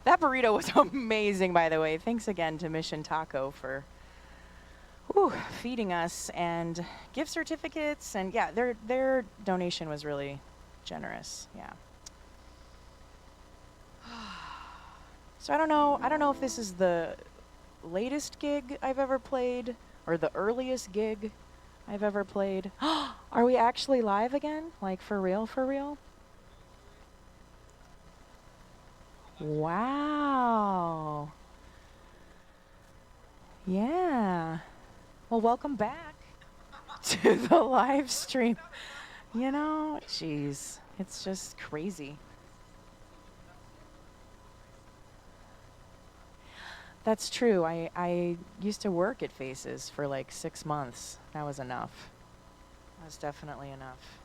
That burrito was amazing, by the way. Thanks again to Mission Taco for feeding us and gift certificates. And yeah, their donation was really generous. Yeah. So I don't know if this is the latest gig I've ever played or the earliest gig I've ever played. Are we actually live again? Like for real, for real? Wow. Yeah. Well, welcome back to the live stream. You know, geez, it's just crazy. That's true. I used to work at Faces for like 6 months. That was enough. That was definitely enough.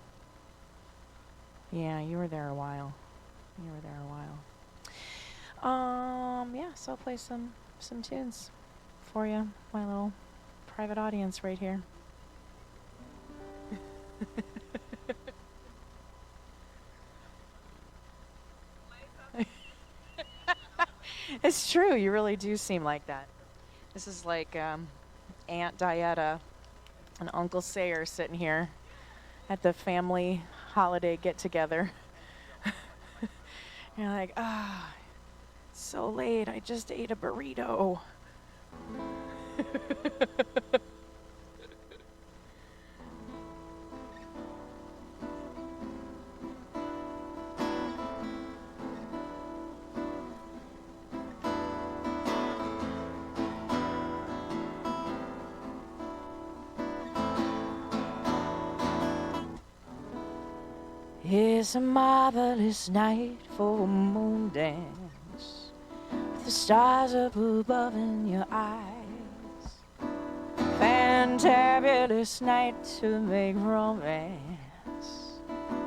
Yeah, you were there a while. You were there a while. Yeah, so I'll play some tunes for you, my little private audience right here. It's true, you really do seem like that. This is like Aunt Dieta and Uncle Sayer sitting here at the family holiday get-together. You're like, it's so late, I just ate a burrito. It's a marvelous night for a moon dance, with the stars up above in your eyes. Fantabulous night to make romance,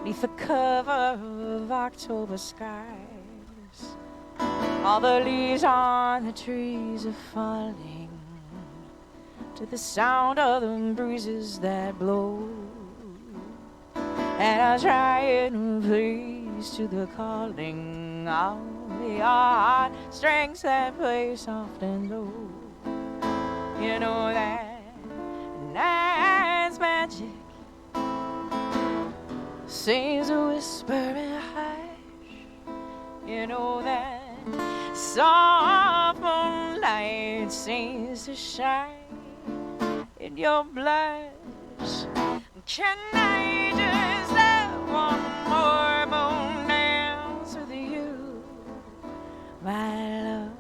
beneath the cover of October skies. All the leaves on the trees are falling to the sound of the breezes that blow. And I try and please to the calling of the heart strings that play soft and low. You know that night's magic seems to whisper and hush. You know that soft moonlight seems to shine in your blush. Can I just have one more moon dance with you, my love?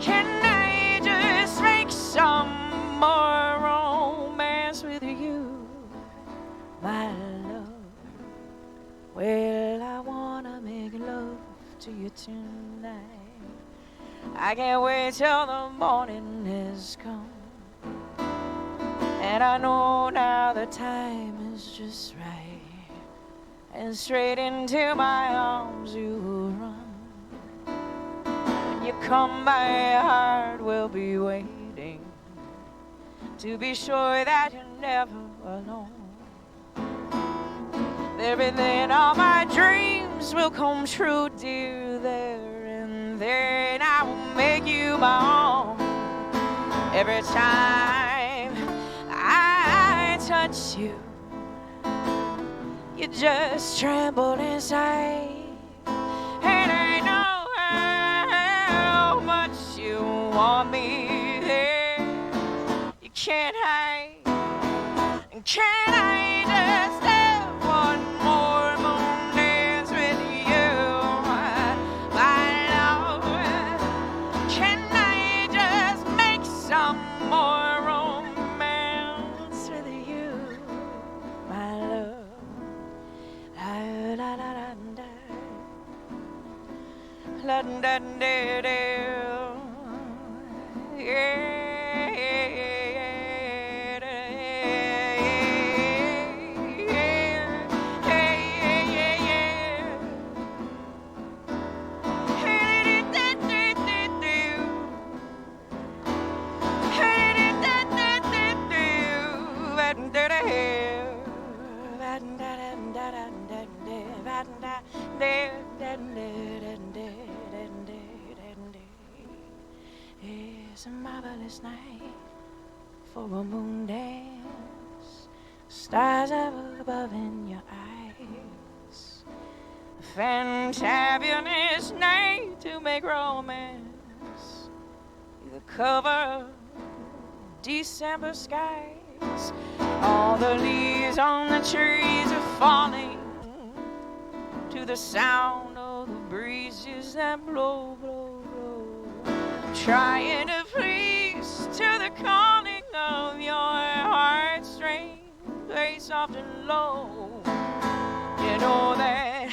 Can I just make some more romance with you, my love? Well, I wanna make love to you tonight. I can't wait till the morning has come. And I know now the time is just right, and straight into my arms you will run. When you come, my heart will be waiting to be sure that you're never alone. There and then all my dreams will come true, dear. There and then I will make you my own. Every time I touch you, you just tremble inside. And I know how much you want me there. You can't hide. Can I just have one more moon dance with you, my love? Can I just make some more romance with you, my love? La la la la la la la la. Yeah. It's a marvelous night for a moon dance. Stars up above in your eyes. A fantabulous night to make romance. The cover of December skies. All the leaves on the trees are falling to the sound of the breezes that blow, blow, blow. Trying to please to the calling of your heartstrings, play soft and low. You know that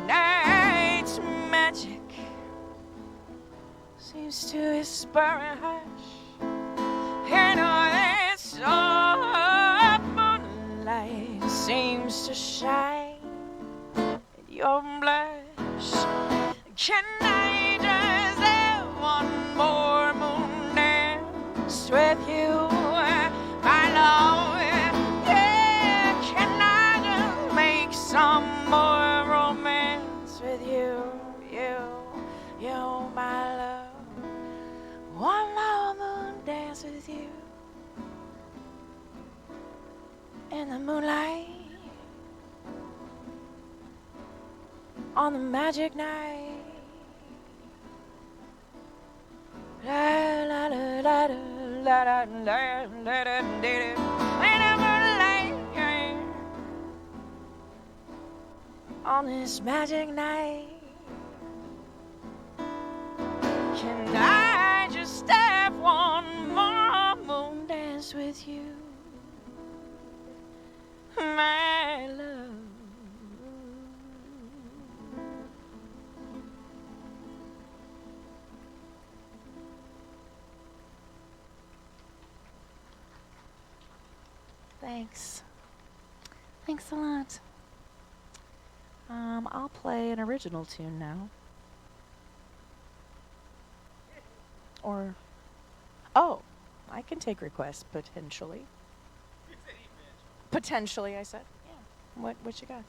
night's magic seems to whisper and hush. You know that soft moonlight seems to shine in your blush. Can I just have one more moon dance with you, my love? Yeah, can I just make some more romance with you, my love? One more moon dance with you in the moonlight on the magic night. La la la la la la la la la in the moonlight on this magic night. Can I just have one more moon dance with you, my love? Thanks. Thanks a lot. I'll play an original tune now. Or, oh, I can take requests, potentially. Potentially, I said. Yeah. What you got?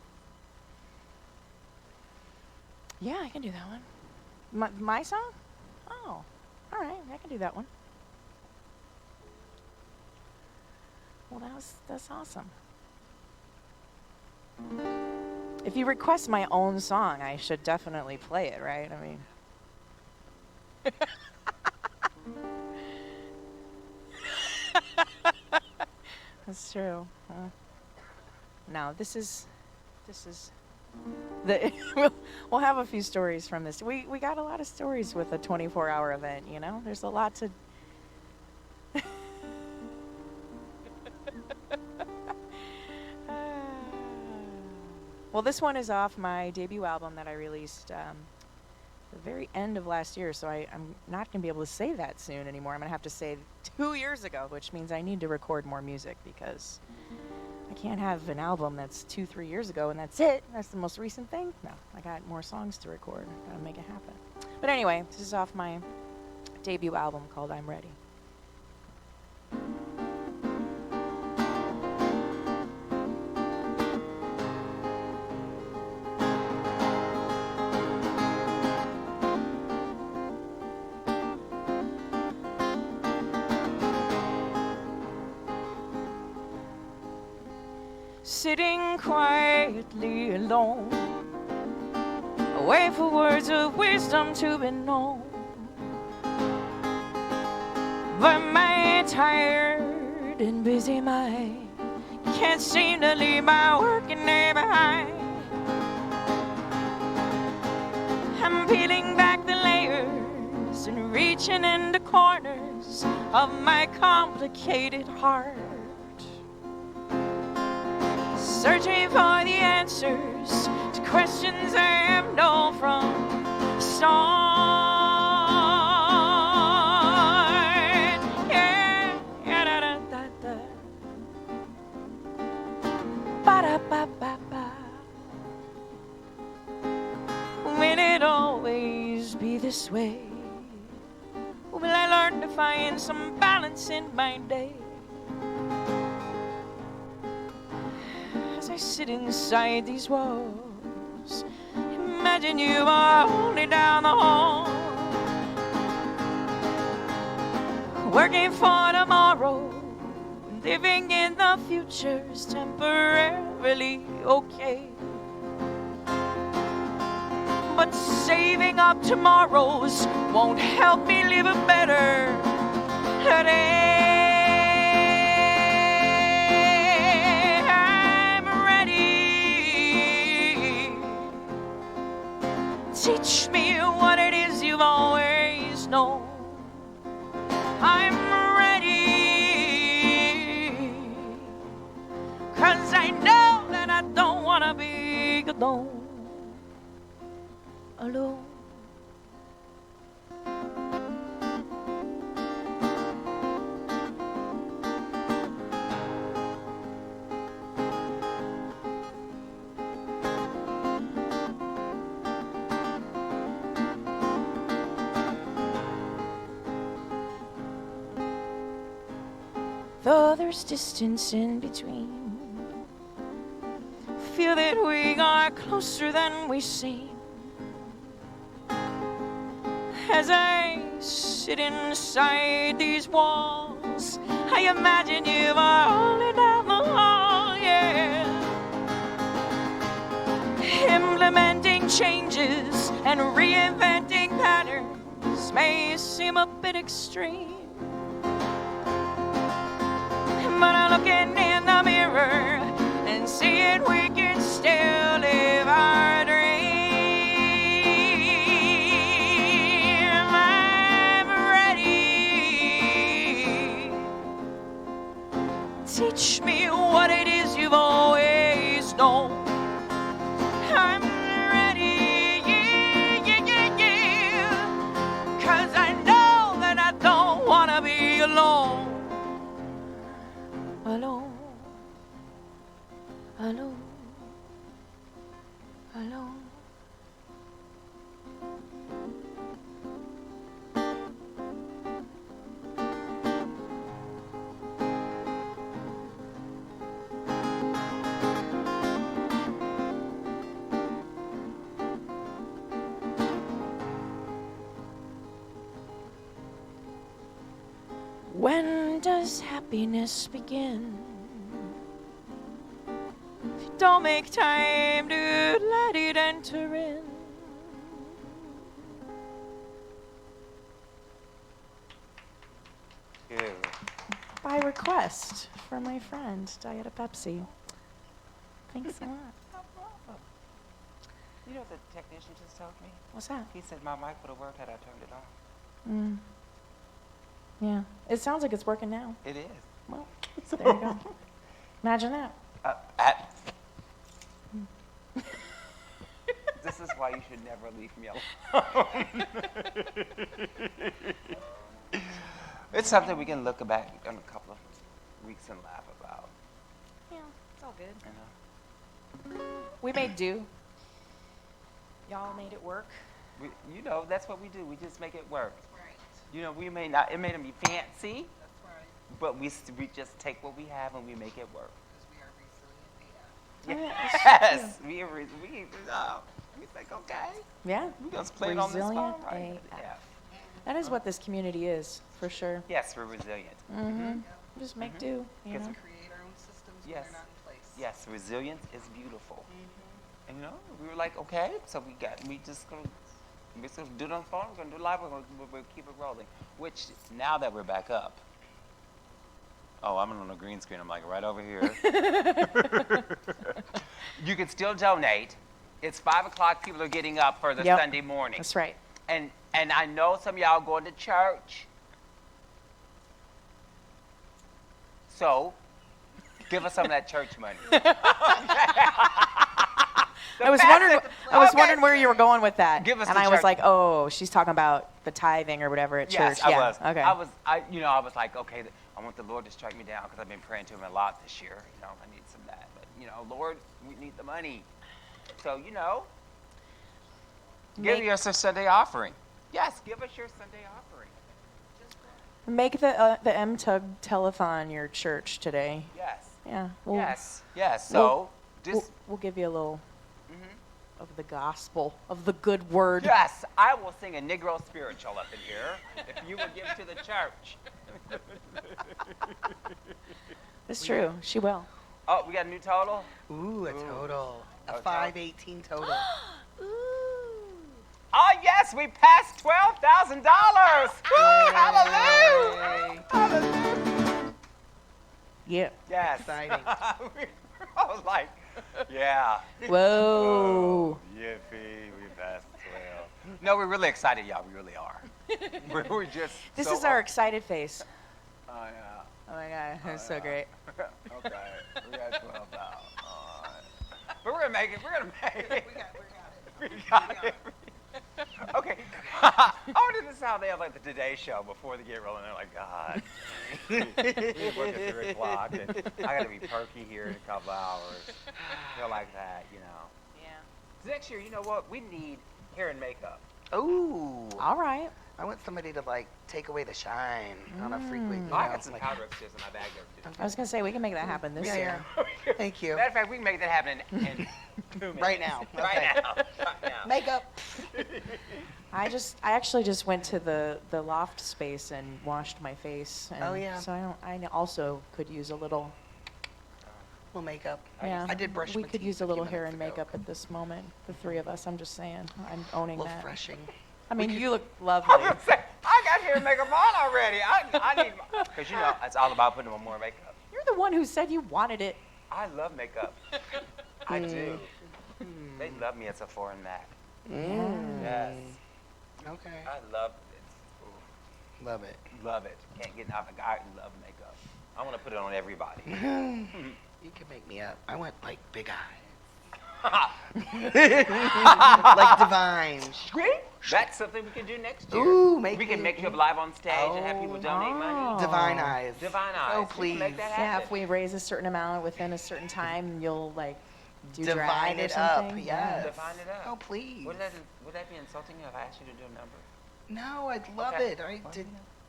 Yeah, I can do that one. My song? Oh, all right, I can do that one. Well, that's awesome. If you request my own song, I should definitely play it, right? I mean, that's true. No, this is the we'll have a few stories from this. We got a lot of stories with a 24-hour event, you know? There's a lot to Well, this one is off my debut album that I released the very end of last year, so I'm not going to be able to say that soon anymore. I'm going to have to say 2 years ago, which means I need to record more music because I can't have an album that's 2-3 years ago and that's it. That's the most recent thing. No, I got more songs to record. Got to make it happen. But anyway, this is off my debut album called I'm Ready. Sitting quietly alone, wait for words of wisdom to be known. But my tired and busy mind can't seem to leave my working day behind. I'm peeling back the layers and reaching into corners of my complicated heart, searching for the answers to questions I have known from the start. Yeah, da da da da. Ba da ba ba ba. Will it always be this way? Will I learn to find some balance in my day? As I sit inside these walls, imagine you are only down the hall. working for tomorrow, living in the future's temporarily okay. But saving up tomorrows won't help me live a better day. I'm ready. Teach me what it is you've always known. I'm ready, 'cause I know that I don't want to be alone. Alone. Though there's distance in between, feel that we are closer than we seem. As I sit inside these walls, I imagine you are only down the hall, yeah. Implementing changes and reinventing patterns may seem a bit extreme, but I'm looking in the mirror and seeing we can still live our dream. I'm ready. Teach me what it is you've always known. I'm ready, yeah, yeah, yeah, yeah. 'Cause I know that I don't want to be alone. Alone, alone, alone. When does happiness begin? If you don't make time to let it enter in. Ew. By request from my friend, Diet a Pepsi. Thanks a lot. No problem. You know what the technician just told me? What's that? He said my mic would have worked had I turned it on. Yeah, it sounds like it's working now. It is. Well, there you go. Imagine that. This is why you should never leave me alone. It's something we can look back in a couple of weeks and laugh about. Yeah, it's all good. You know? We made do. Y'all made it work. You know, that's what we do. We just make it work. Right. You know, we may not, it may not be fancy. That's right. But we just take what we have and we make it work. Because we are resilient. Yes. We think, okay. Yeah. We're going to play it on this phone. Right? Yeah. That is what this community is, for sure. Yes, we're resilient. Mm-hmm. Just make do. You know? Create our own systems when they're not in place. Yes, resilience is beautiful. And you know, we were like, okay, so we just gonna do it on the phone, we're gonna do it live, we're gonna keep it rolling. Which, now that we're back up, oh, I'm on a green screen, I'm like right over here. You can still donate. It's 5 o'clock, people are getting up for the Sunday morning. That's right. And I know some of y'all going to church. So, give us some of that church money. I was wondering where you were going with that. Give us and the I was church. like, oh, she's talking about the tithing or whatever at Yes, church. I Yeah. was. Okay. I was like, okay, I want the Lord to strike me down because I've been praying to him a lot this year. You know, I need some of that. But, you know, Lord, we need the money. So, you know, give us a Sunday offering. Yes, give us your Sunday offering. Make the MTUG telethon your church today. Yes. Yeah. Yes. So, we'll give you a little of the gospel, of the good word. Yes, I will sing a Negro spiritual up in here if you will give to the church. It's true. She will. Oh, we got a new total? Ooh, a total. A Okay. 518 total. Oh, yes, we passed $12,000. Woo, hallelujah. Hallelujah. Yeah. Yes. Exciting. I was like, yeah. Whoa. Yippee, we passed 12. No, we're really excited, y'all. We really are. We're just This so is our excited face. Oh, yeah. Oh my God, that's so great. Okay, we got 12 now. All right. But we're gonna make it. We're gonna make it. We got it. Okay. I wonder if this is how they have like the Today Show before they get rolling. They're like, God, we work at 3 o'clock, and I gotta be perky here in a couple hours. Feel like that, you know. Yeah. Next year, you know what? We need hair and makeup. Ooh. All right. I want somebody to like take away the shine on a frequent. You know, I got some like, powder upstairs in my bag there too. I was gonna say we can make that happen this Yeah, year. yeah. Thank you. Matter of fact, we can make that happen in 2 minutes. Right now. Right Okay. now. Right now. Makeup. I actually just went to the loft space and washed my face. And Oh, yeah. So I also could use a little. Little makeup. Yeah. I did brush We my could teeth use a a few little hair minutes and ago. makeup at this moment. The 3 of us. I'm just saying. I'm owning A little that. freshing. I mean, you look I lovely. was gonna say, I got hair and makeup on already. I need, because you know, it's all about putting on more makeup. You're the one who said you wanted it. I love makeup. I do. They love me at Sephora and Mac. Yes. Okay. I love it. Love it. Love it. Can't get enough. I love makeup. I want to put it on everybody. You can make me up. I want like big eyes. Like divine. That's something we can do next year. Ooh, we can make you up live on stage and have people donate money. Divine eyes. Divine eyes. Oh, We can please. make that Yeah, happen. if we raise a certain amount within a certain time, you'll like do Divine drag or it up, something. yes. Divine it up. Oh, please. Would that be insulting if I asked you to do a number? No, I'd love Okay. it. I did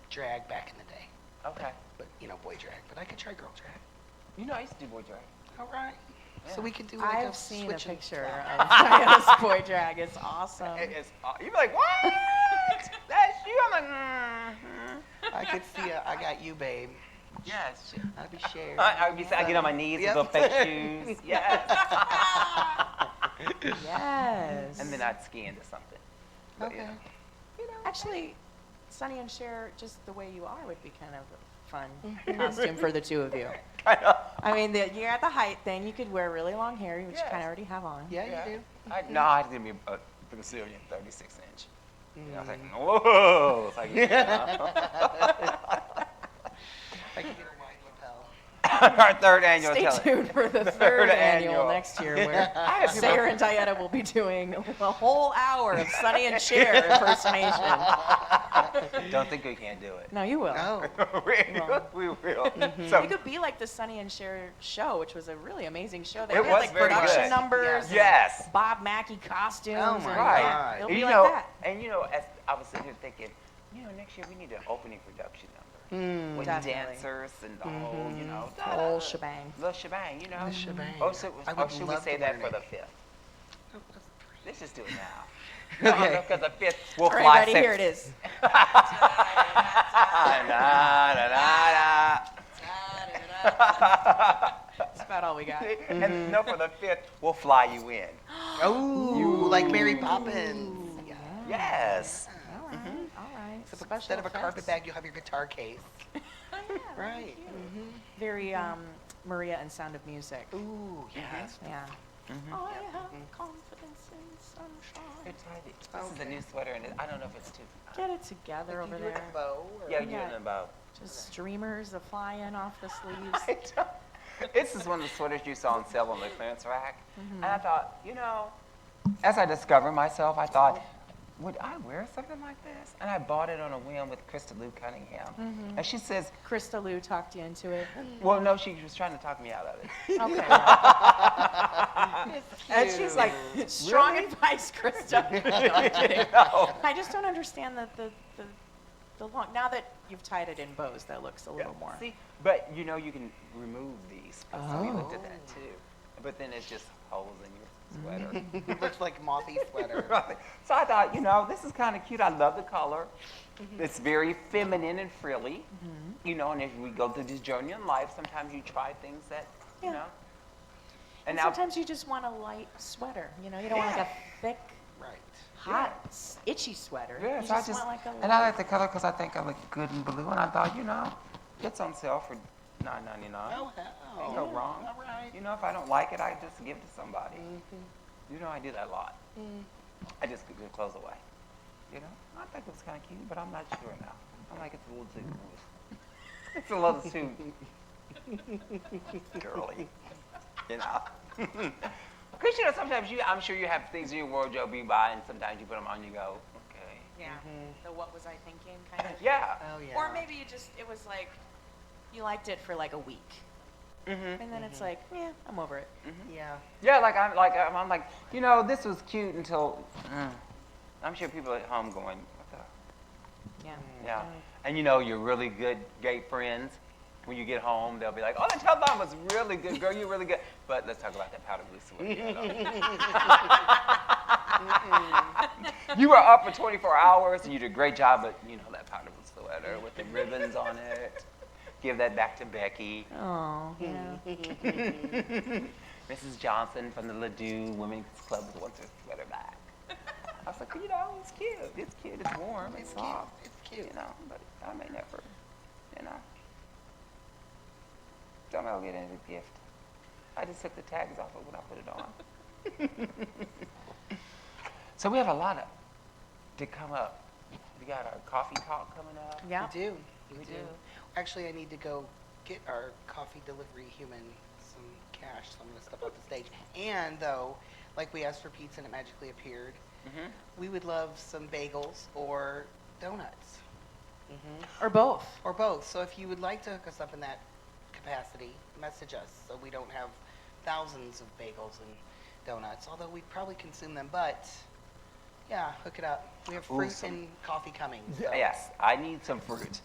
drag back in the day. Okay. But, you know, boy drag. But I could try girl drag. You know, I used to do boy drag. All right. Yeah. So we could do like I've a seen a switch and picture swap. of Diana's boy drag. It's awesome. It's, you'd be like, what? That's you? I'm like, I could see I got you, babe. Yes. I'd be sharing. I get on my knees Yep. with little fake shoes. Yes. Yes. And then I'd ski into something. But, Okay. Actually, Sonny and Cher, just the way you are would be kind of a fun costume for the 2 of you. Kind of. I mean, you got the height thing. You could wear really long hair, which you Yes. kind of already have on. Yeah, you do. No, I had to be a Brazilian 36 inch. I was like, whoa. It's like, I could get a wide lapel. Our 3rd annual Stay tele- tuned for the 3rd annual annual. next year, where I have people- Sarah and Diana will be doing a whole hour of Sonny and Cher impersonation. Don't think we can't do it. No, you will. Oh. we will. You could be like the Sonny and Cher show, which was a really amazing show. They It had was like very production good. numbers, and Yes. Bob Mackie costumes. Oh my and, Right. God. It'll And be you like know, that. and you know, as I was sitting here thinking, you know, next year we need an opening production number with Definitely. dancers and the whole, you know, The whole shebang. little shebang, you know. The shebang. Or, I should would we love say to that learn for it. the 5th? Let's just do it now. Okay. Because the 5th will All fly. right, ready? Here it is. Na, na, na, That's about all we got. And no, for the 5th, we'll fly you in. Oh, like Mary Poppins. Yeah. Yes. All right. All right. So Special instead of a carpet effects. bag, you'll have your guitar case. Right. Very Maria and Sound of Music. Ooh, yes. Yeah. I have confidence in sunshine. It's Heidi. This is a new sweater, and I don't know if it's too. Get it together over You do it there. a bow or- Yeah, you Yeah. and about. Just streamers that fly in off the sleeves. This is one of the sweaters you saw on sale on the clearance rack. And I thought, you know, as I discovered myself, I thought, would I wear something like this? And I bought it on a whim with Krista Lou Cunningham. And she says, Krista Lou talked you into it. well, no, she was trying to talk me out of it. Okay. And she's like, strong advice, Krista. No, I'm kidding. No. I just don't understand the long. Now that you've tied it in bows, that looks a little more. See, but you know, you can remove these. So we looked at that too. but then it's just holes in your sweater. It looks like mouthy sweater. Right. So I thought, this is kind of cute. I love the color. It's very feminine and frilly. And as we go through this journey in life, sometimes you try things that, And now, sometimes you just want a light sweater. You don't want like a thick, Right. hot, itchy sweater. yeah, You so I just want like a and I light. like the color because I think I look good in blue. And I thought, it's on sale for $9.99. Oh, hell. Ain't no wrong. All right. If I don't like it, I just give it to somebody. I do that a lot. I just give the clothes away. I think it was kind of cute, but I'm not sure now. I'm like, it's a little too, it's a little too girly, Because, sometimes I'm sure you have things in your wardrobe you buy, and sometimes you put them on and you go, okay. Yeah. The what was I thinking kind of. Yeah. Oh, yeah. Or maybe it was like, you liked it for like a week. And then it's like, yeah, I'm over it. Yeah. Yeah, I'm like, this was cute until, I'm sure people at home going, what the? Yeah. Yeah. And your really good gay friends, when you get home, they'll be like, oh, that Telethon was really good, girl, you're really good. But let's talk about that powder blue sweater. You were up for 24 hours, and you did a great job, but that powder blue sweater with the ribbons on it. Give that back to Becky. Oh, yeah. Mrs. Johnson from the Ladue Women's Club wants her sweater back. I was like, it's cute. It's cute. It's warm. It's soft. It's cute. But I may never, don't ever get any gift. I just took the tags off of when I put it on. So we have a lot to come up. We got our coffee talk coming up. Yeah. We do. We do. Actually, I need to go get our coffee delivery human some cash, so I'm going to step off the stage. And, though, like we asked for pizza and it magically appeared, we would love some bagels or donuts. Or both. Or both. So if you would like to hook us up in that capacity, message us so we don't have thousands of bagels and donuts, although we'd probably consume them. But, yeah, hook it up. We have fruit and coffee coming. So. Yes, I need some fruit.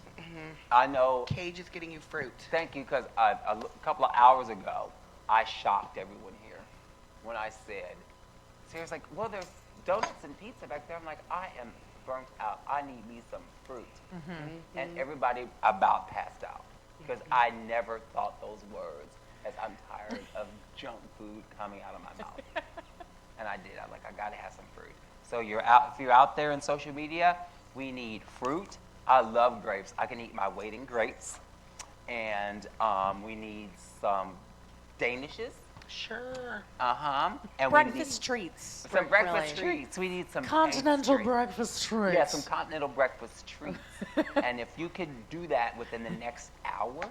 I know. Cage is getting you fruit. Thank you, because a couple of hours ago, I shocked everyone here when I said, Sarah's like, well, there's donuts and pizza back there. I'm like, I am burnt out. I need me some fruit. And everybody about passed out because I never thought those words as I'm tired of junk food coming out of my mouth. And I did. I'm like, I got to have some fruit. So if you're out there in social media, we need fruit. I love grapes. I can eat my weight in grapes. And we need some Danishes. Sure. And Breakfast treats. Some breakfast treats. We need some Continental pastry. breakfast treats. Yeah, some continental breakfast treats. And if you could do that within the next hour,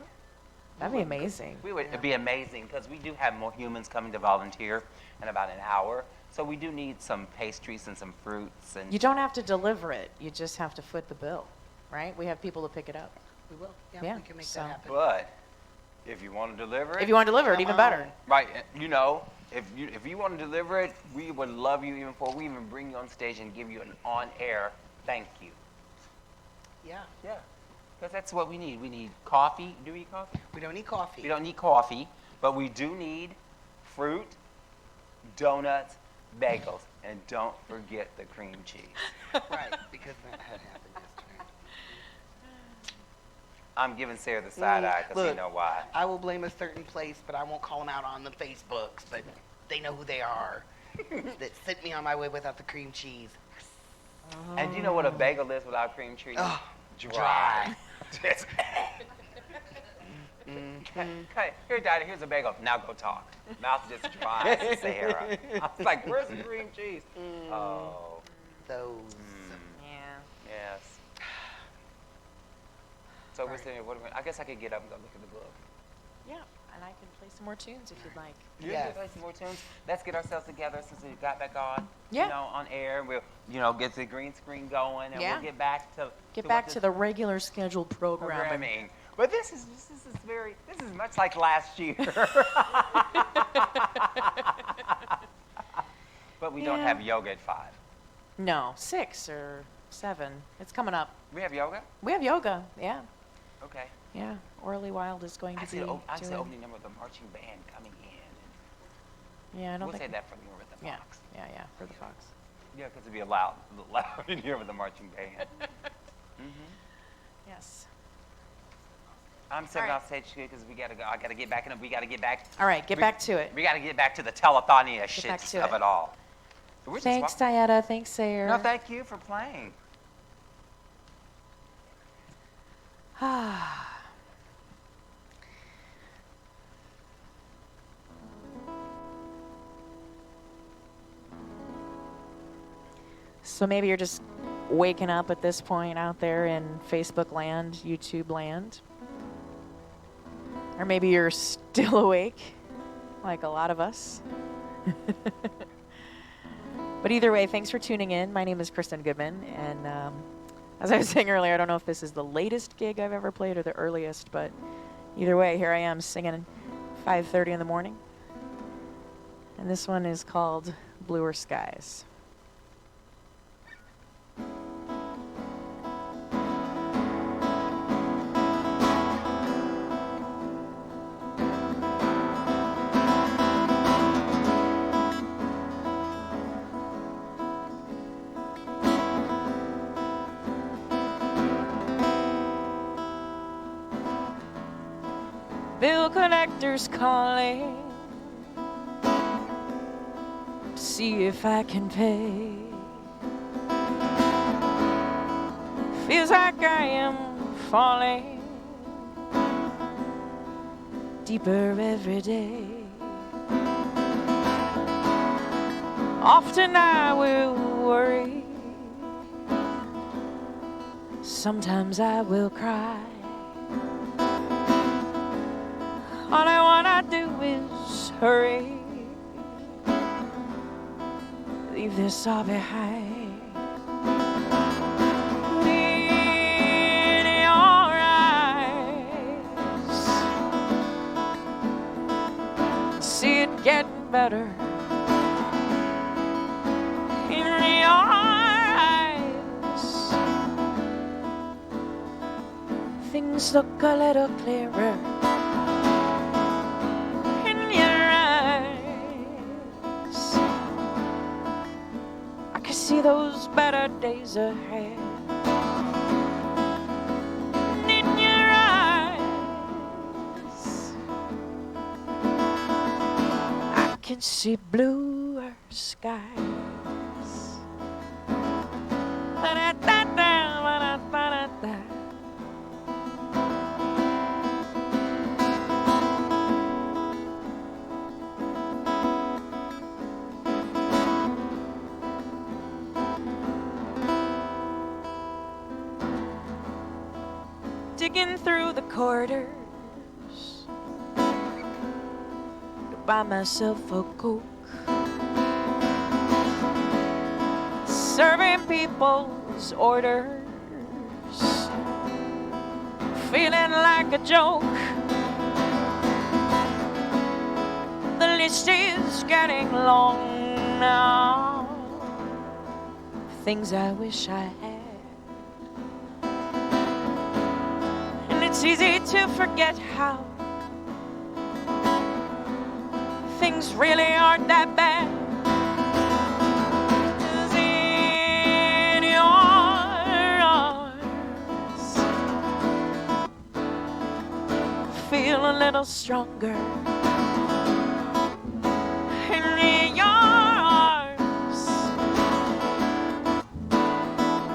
That'd be amazing. it'd be amazing because we do have more humans coming to volunteer in about an hour. So we do need some pastries and some fruits. And You don't have to deliver it. You just have to foot the bill, right? We have people to pick it up. We will. Yeah, We can make so- that happen. But if you want to deliver it, If you want to deliver it, even better. right? If you want to deliver it, we would love you even before we even bring you on stage and give you an on-air thank you. Yeah. Yeah, because that's what we need. We need coffee. Do we need coffee? We don't need coffee. We don't need coffee, but we do need fruit, donuts, bagels, and don't forget the cream cheese. Right, because that had happened yesterday. I'm giving Sarah the side eye because you Look, know why. I will blame a certain place, but I won't call them out on the Facebooks, but they know who they are. That sent me on my way without the cream cheese. And do you know what a bagel is without cream cheese? Oh, Dry. Just- Okay, here, Daddy, here's a bagel. Now go talk. Mouth just dry as Sarah. I was like, where's the cream cheese? Oh, Those. Yeah. yes. So we're saying, I guess I could get up and go look at the book. Yeah, and I can play some more tunes if you'd like. Yes. Play some more tunes. Let's get ourselves together since we got back on. Yeah. On air. We'll, get the green screen going, and Yeah. we'll get back to The regular scheduled programming. programming. But this is much like last year. But we don't Yeah. have yoga at 5. No, 6 or 7. It's coming up. We have yoga? We have yoga. Yeah. Okay. Yeah. Orly Wild is going to I be see the doing. opening number of the marching band coming in. Yeah, I don't We'll think. say that for the River the Yeah, Fox. yeah, for the Fox. Yeah, because it'd be loud in here with the marching band. Yes. I'm stepping All off stage because we gotta go. I gotta get back in. We gotta get back. All right, get back to it. We gotta get back to the telethon shit back to of it. it all. So we're just Thanks, Diana. Thanks, Sayer. No, thank you for playing. So maybe you're just waking up at this point out there in Facebook land, YouTube land. Or maybe you're still awake, like a lot of us. But either way, thanks for tuning in. My name is Kristen Goodman, and as I was saying earlier, I don't know if this is the latest gig I've ever played or the earliest, but either way, here I am singing 5:30 in the morning. And this one is called Bluer Skies. Bill collector's calling to see if I can pay. Feels like I am falling deeper every day. Often I will worry, sometimes I will cry. All I wanna do is hurry, leave this all behind. In your eyes, see it getting better. In your eyes, things look a little clearer. See those better days ahead. And in your eyes, I can see bluer skies. Ba-da-da-da, ba-da-ba-da-da. Digging through the corridors to buy myself a Coke, serving people's orders, feeling like a joke. The list is getting long now, things I wish I had. It's easy to forget how things really aren't that bad. 'Cause in your arms, feel a little stronger. And in your arms,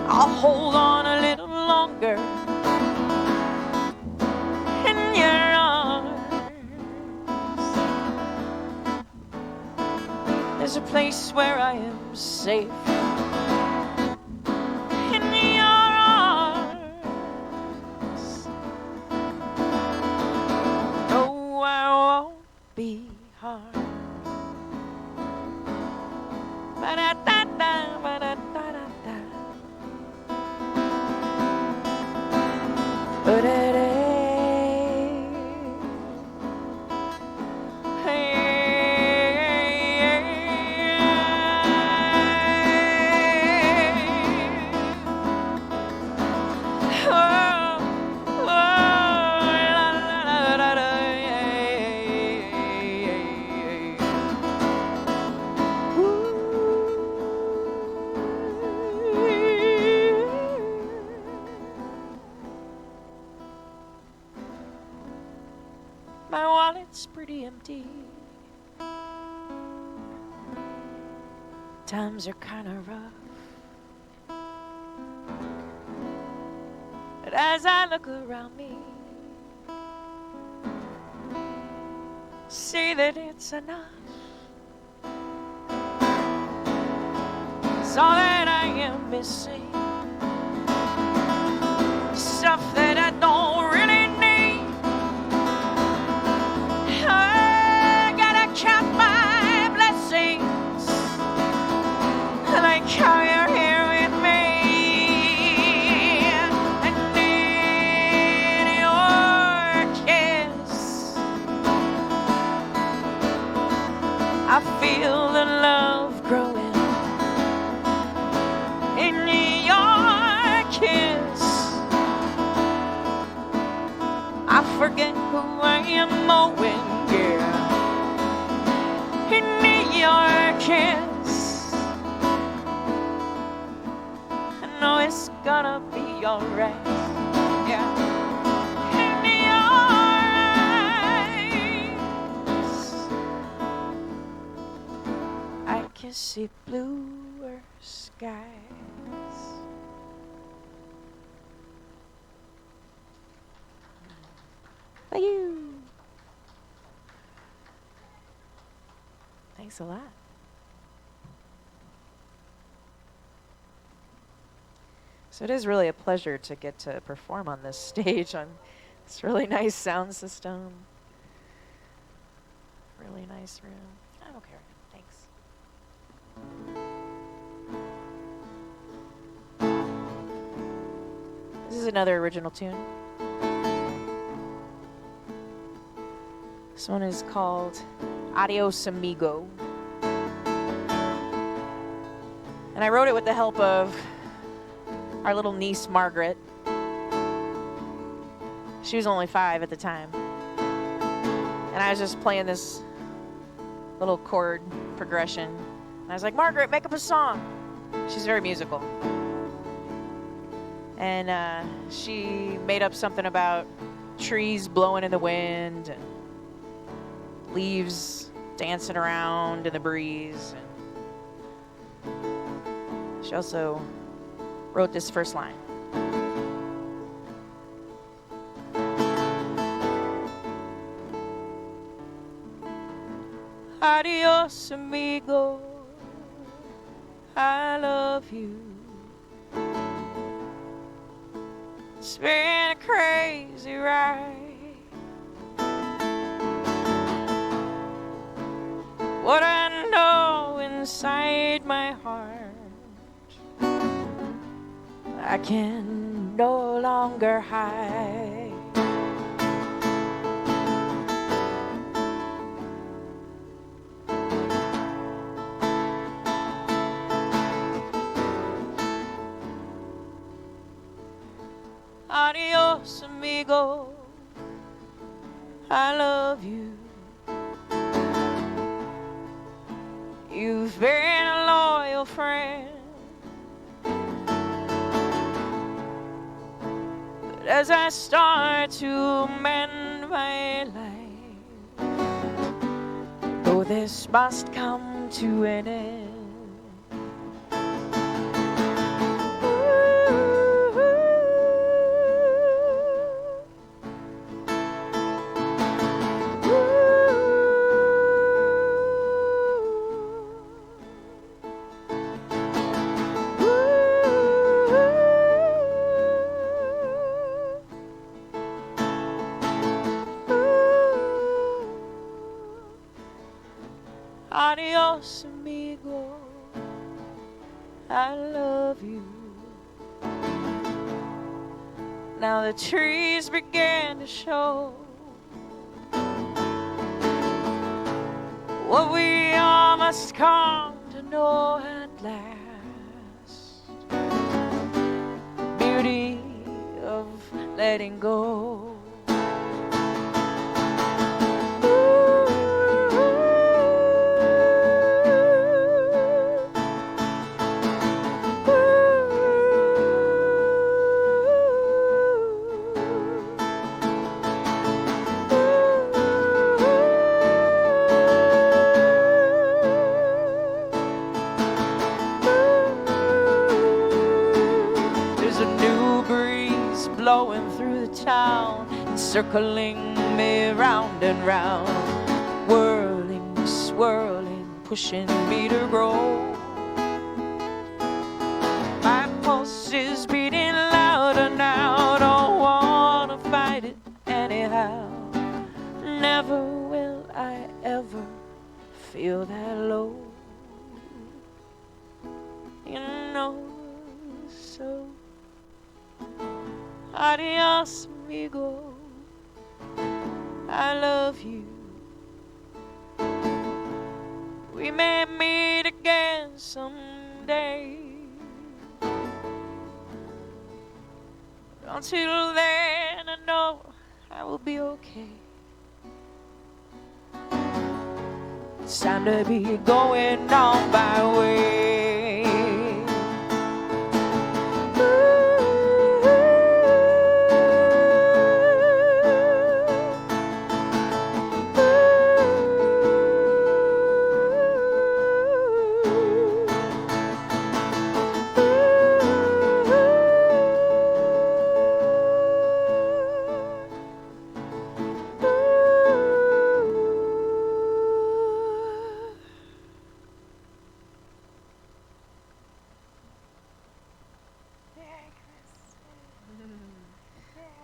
I'll hold on a little longer. There's a place where I am safe. In your arms. No, I won't be harmed. Ba-da-da-da, ba-da-da-da-da. Ba-da-da. pretty empty. Times are kind of rough. But as I look around me, see that it's enough. It's all that I am missing. Stuff that I don't really need. I gotta count my blessings, like how you're here with me. I need your kiss. I feel the love growing in your kiss. I forget who I am owing, yeah. In your kiss, I know it's gonna be alright, yeah. In your eyes, I can see bluer skies. Thank you. Thanks a lot. So it is really a pleasure to get to perform on this stage on this really nice sound system. Really nice room. I don't care. Thanks. This is another original tune. This one is called Adios Amigo. And I wrote it with the help of our little niece, Margaret. She was only 5 at the time. And I was just playing this little chord progression. And I was like, Margaret, make up a song. She's very musical. And she made up something about trees blowing in the wind and leaves dancing around in the breeze. And she also wrote this first line. Adios, amigo, I love you. It's been a crazy ride. What I know inside my heart, I can no longer hide. Adios, amigo, I love you. You've been a loyal friend. But as I start to mend my life, though this must come to an end, adios, amigo, I love you. Now the trees began to show what we all must come to know at last. Beauty of letting go. circling me round and round, whirling, swirling, pushing me to grow. My pulse is beating louder now, don't wanna fight it anyhow. Never will I ever feel that low. You know, so adios, amigo. I love you. We may meet again someday. Until then, I know I will be okay. It's time to be going on my way.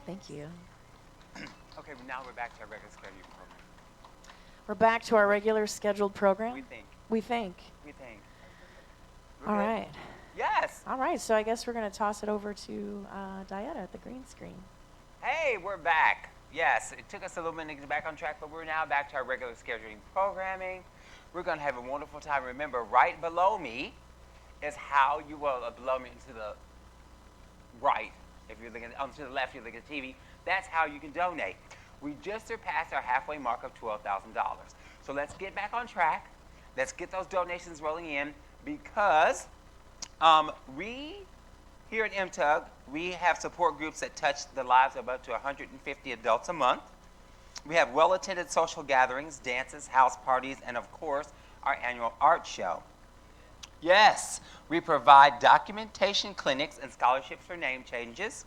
Thank you. Okay, now we're back to our regular scheduled program. We're back to our regular scheduled program. We think. We think. We think. All right. Yes. All right, so I guess we're going to toss it over to Diana at the green screen. Hey, we're back. Yes, it took us a little minute to get back on track, but we're now back to our regular scheduling programming. We're going to have a wonderful time. Remember, right below me is how you will, below me to the right, if you're looking to the left, you're looking at TV. That's how you can donate. We just surpassed our halfway mark of $12,000. So let's get back on track. Let's get those donations rolling in because we here at MTUG, we have support groups that touch the lives of up to 150 adults a month. We have well-attended social gatherings, dances, house parties, and of course, our annual art show. Yes, we provide documentation clinics and scholarships for name changes.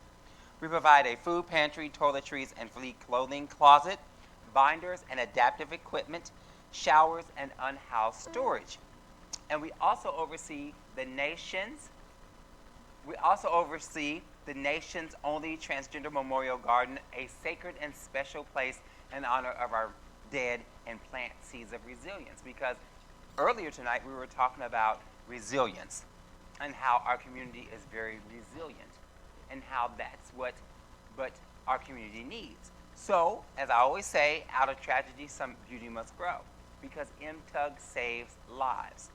We provide a food pantry, toiletries, and fleet clothing closet, binders and adaptive equipment, showers, and unhoused storage. And we also oversee the nation's only transgender memorial garden, a sacred and special place in honor of our dead, and plant seeds of resilience. Because earlier tonight we were talking about resilience and how our community is very resilient and how that's what our community needs. So, as I always say, out of tragedy, some beauty must grow, because MTUG saves lives.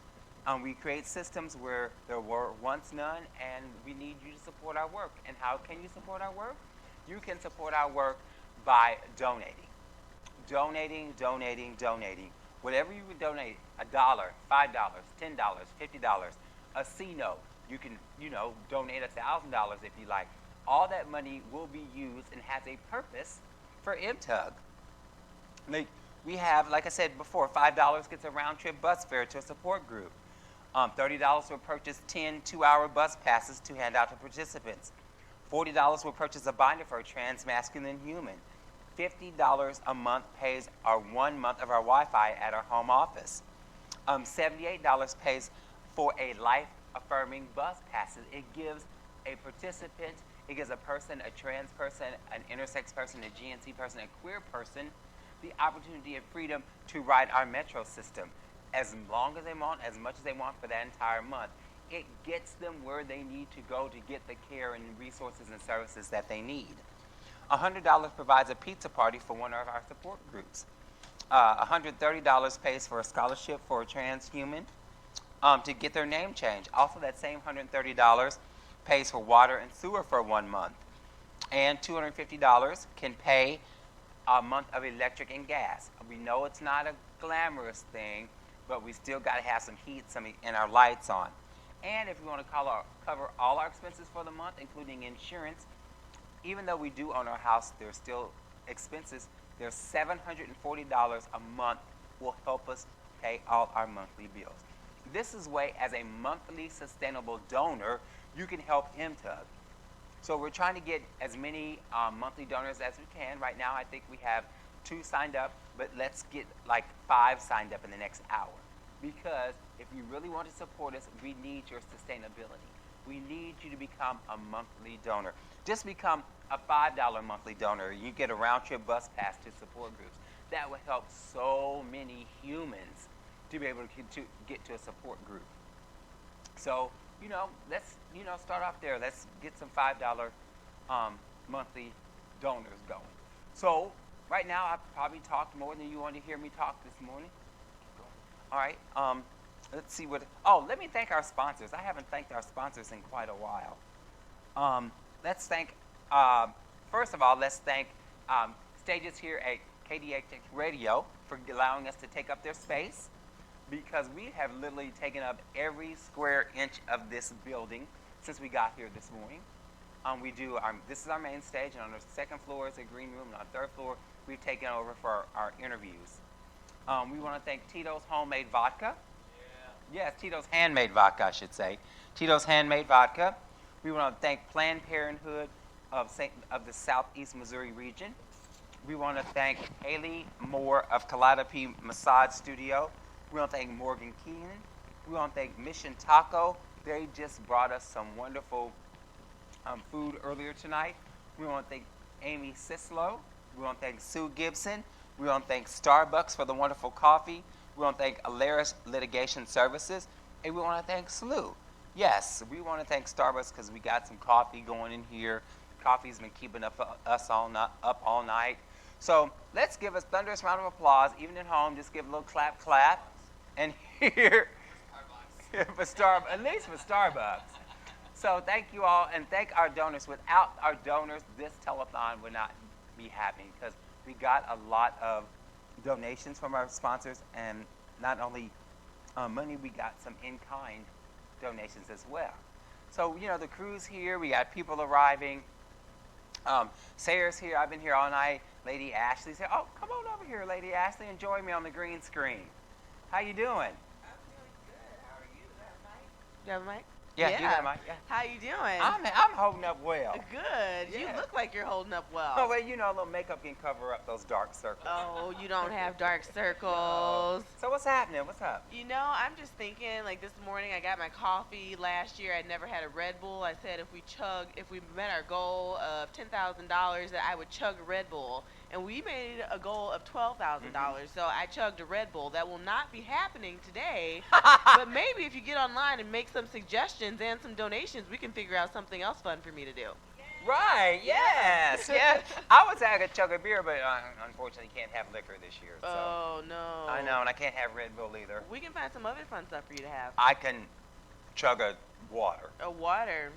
We create systems where there were once none, and we need you to support our work. And how can you support our work? You can support our work by donating. Donating. Whatever you would donate, $1, $5, $10, $50, a C note. You can, donate $1,000 if you like. All that money will be used and has a purpose for MTUG. We have, like I said before, $5 gets a round-trip bus fare to a support group. $30 will purchase 10 two-hour bus passes to hand out to participants. $40 will purchase a binder for a trans-masculine human. $50 a month pays our 1 month of our Wi-Fi at our home office. $78 pays for a life-affirming bus passes. It gives a participant, it gives a person, a trans person, an intersex person, a GNC person, a queer person, the opportunity and freedom to ride our metro system as long as they want, as much as they want for that entire month. It gets them where they need to go to get the care and resources and services that they need. $100 provides a pizza party for one of our support groups. $130 pays for a scholarship for a trans human to get their name changed. Also, that same $130 pays for water and sewer for 1 month. And $250 can pay a month of electric and gas. We know it's not a glamorous thing, but we still got to have some heat and our lights on. And if we want to cover all our expenses for the month, including insurance, even though we do own our house, there's still expenses. There's $740 a month will help us pay all our monthly bills. This is way, as a monthly sustainable donor, you can help MTUG. So we're trying to get as many monthly donors as we can. Right now, I think we have 2 signed up, but let's get like 5 signed up in the next hour. Because if you really want to support us, we need your sustainability. We need you to become a monthly donor. Just become a $5 monthly donor. You get a round-trip bus pass to support groups. That would help so many humans to be able to get to a support group. So, let's, start off there. Let's get some $5 monthly donors going. So, right now, I've probably talked more than you want to hear me talk this morning. All right. Let's see what. Oh, let me thank our sponsors. I haven't thanked our sponsors in quite a while. Let's thank. First of all, let's thank Stages here at KDH Radio for allowing us to take up their space, because we have literally taken up every square inch of this building since we got here this morning. This is our main stage, and on the second floor is a green room, and on the third floor we've taken over for our interviews. We want to thank Tito's Homemade Vodka. Yeah. Yes, Tito's Handmade Vodka, I should say. Tito's Handmade Vodka. We want to thank Planned Parenthood of the Southeast Missouri region. We want to thank Haley Moore of Calliope Massage Studio. We want to thank Morgan Keenan. We want to thank Mission Taco. They just brought us some wonderful food earlier tonight. We want to thank Amy Sislow. We want to thank Sue Gibson. We want to thank Starbucks for the wonderful coffee. We want to thank Alaris Litigation Services. And we want to thank SLU. Yes, we want to thank Starbucks because we got some coffee going in here. Coffee's been keeping us up all night. So let's give a thunderous round of applause, even at home. Just give a little clap, clap. And here, at least for Starbucks. So thank you all, and thank our donors. Without our donors, this telethon would not be happening, because we got a lot of donations from our sponsors, and not only money, we got some in-kind donations as well. So, the crew's here. We got people arriving. Sarah's here. I've been here all night. Lady Ashley's here. Oh, come on over here, Lady Ashley, and join me on the green screen. How you doing? I'm doing good. How are you? Is that Mike? You have a mic? Yeah, you got Mike. Yeah. How you doing? I'm holding up well. Good. Yeah. You look like you're holding up well. Oh, well, a little makeup can cover up those dark circles. Oh, you don't have dark circles. So what's happening? What's up? I'm just thinking, like this morning I got my coffee. Last year I'd never had a Red Bull. I said if we met our goal of $10,000 that I would chug a Red Bull. And we made a goal of $12,000. So I chugged a Red Bull. That will not be happening today. But maybe if you get online and make some suggestions and some donations, we can figure out something else fun for me to do. Right, yes. Yeah. I would say I could chug a beer, but unfortunately can't have liquor this year. So. Oh, no. I know, and I can't have Red Bull either. We can find some other fun stuff for you to have. I can chug a water. A water.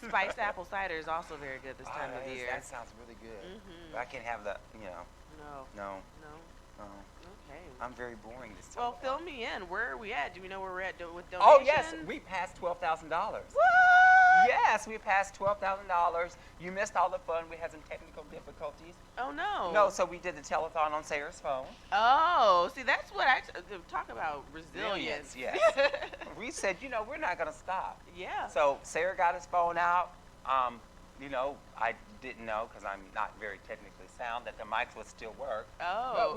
Spiced apple cider is also very good this time of year. That sounds really good. But I can't have the, No. Okay. I'm very boring this time. Well, fill me in. Where are we at? Do we know where we're at with donations? Oh, yes. We passed $12,000. What? Yes, we passed $12,000. You missed all the fun. We had some technical difficulties. Oh, no. No, so we did the telethon on Sarah's phone. Oh, see, that's what I talk about, resilience. Yes. We said, we're not going to stop. Yeah. So Sarah got his phone out. I didn't know, because I'm not very technically sound, that the mics would still work. Oh.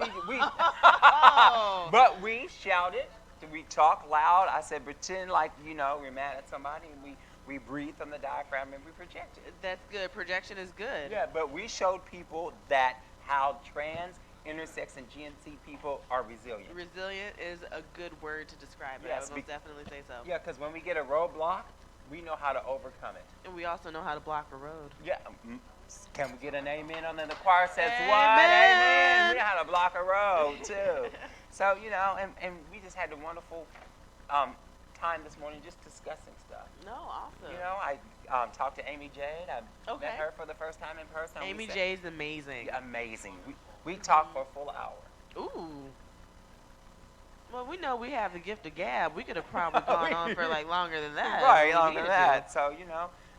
But we shouted. We talked loud. I said, pretend like, we're mad at somebody, and we breathe from the diaphragm and we project it. That's good. Projection is good. Yeah, but we showed people that how trans, intersex, and GNC people are resilient. Resilient is a good word to describe it. Yes, I would definitely say so. Yeah, because when we get a roadblock, we know how to overcome it. And we also know how to block a road. Yeah. Can we get an amen on that? The choir says, amen. What? Amen. We know how to block a road, too. So, and we just had a wonderful time this morning just discussing stuff. No, awesome. I talked to Amy Jade. I met her for the first time in person. Amy Jade's amazing. Amazing. We talked for a full hour. Ooh. Well, we know we have the gift of gab. We could have probably gone on for longer than that. Right, longer than that. So,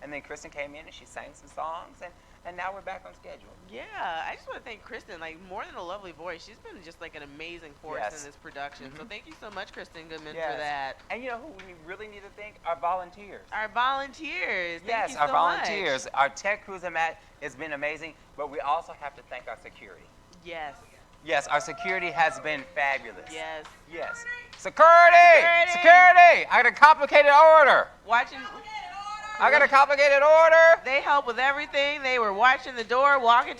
and then Kristen came in and she sang some songs. and now we're back on schedule. Yeah, I just want to thank Kristen. Like, more than a lovely voice, she's been just like an amazing force Yes. in this production. So thank you so much, Kristen Goodman, Yes. for that. And you know who we really need to thank? Our volunteers. Our volunteers. Thank Yes, you our so volunteers. Much. Our tech crews and Matt has been amazing, but we also have to thank our security. Yes. Yes, our security has been fabulous. Yes. Yes. Security! Security! I got a complicated order. Watching. I got a complicated order. They help with everything. They were watching the door, walking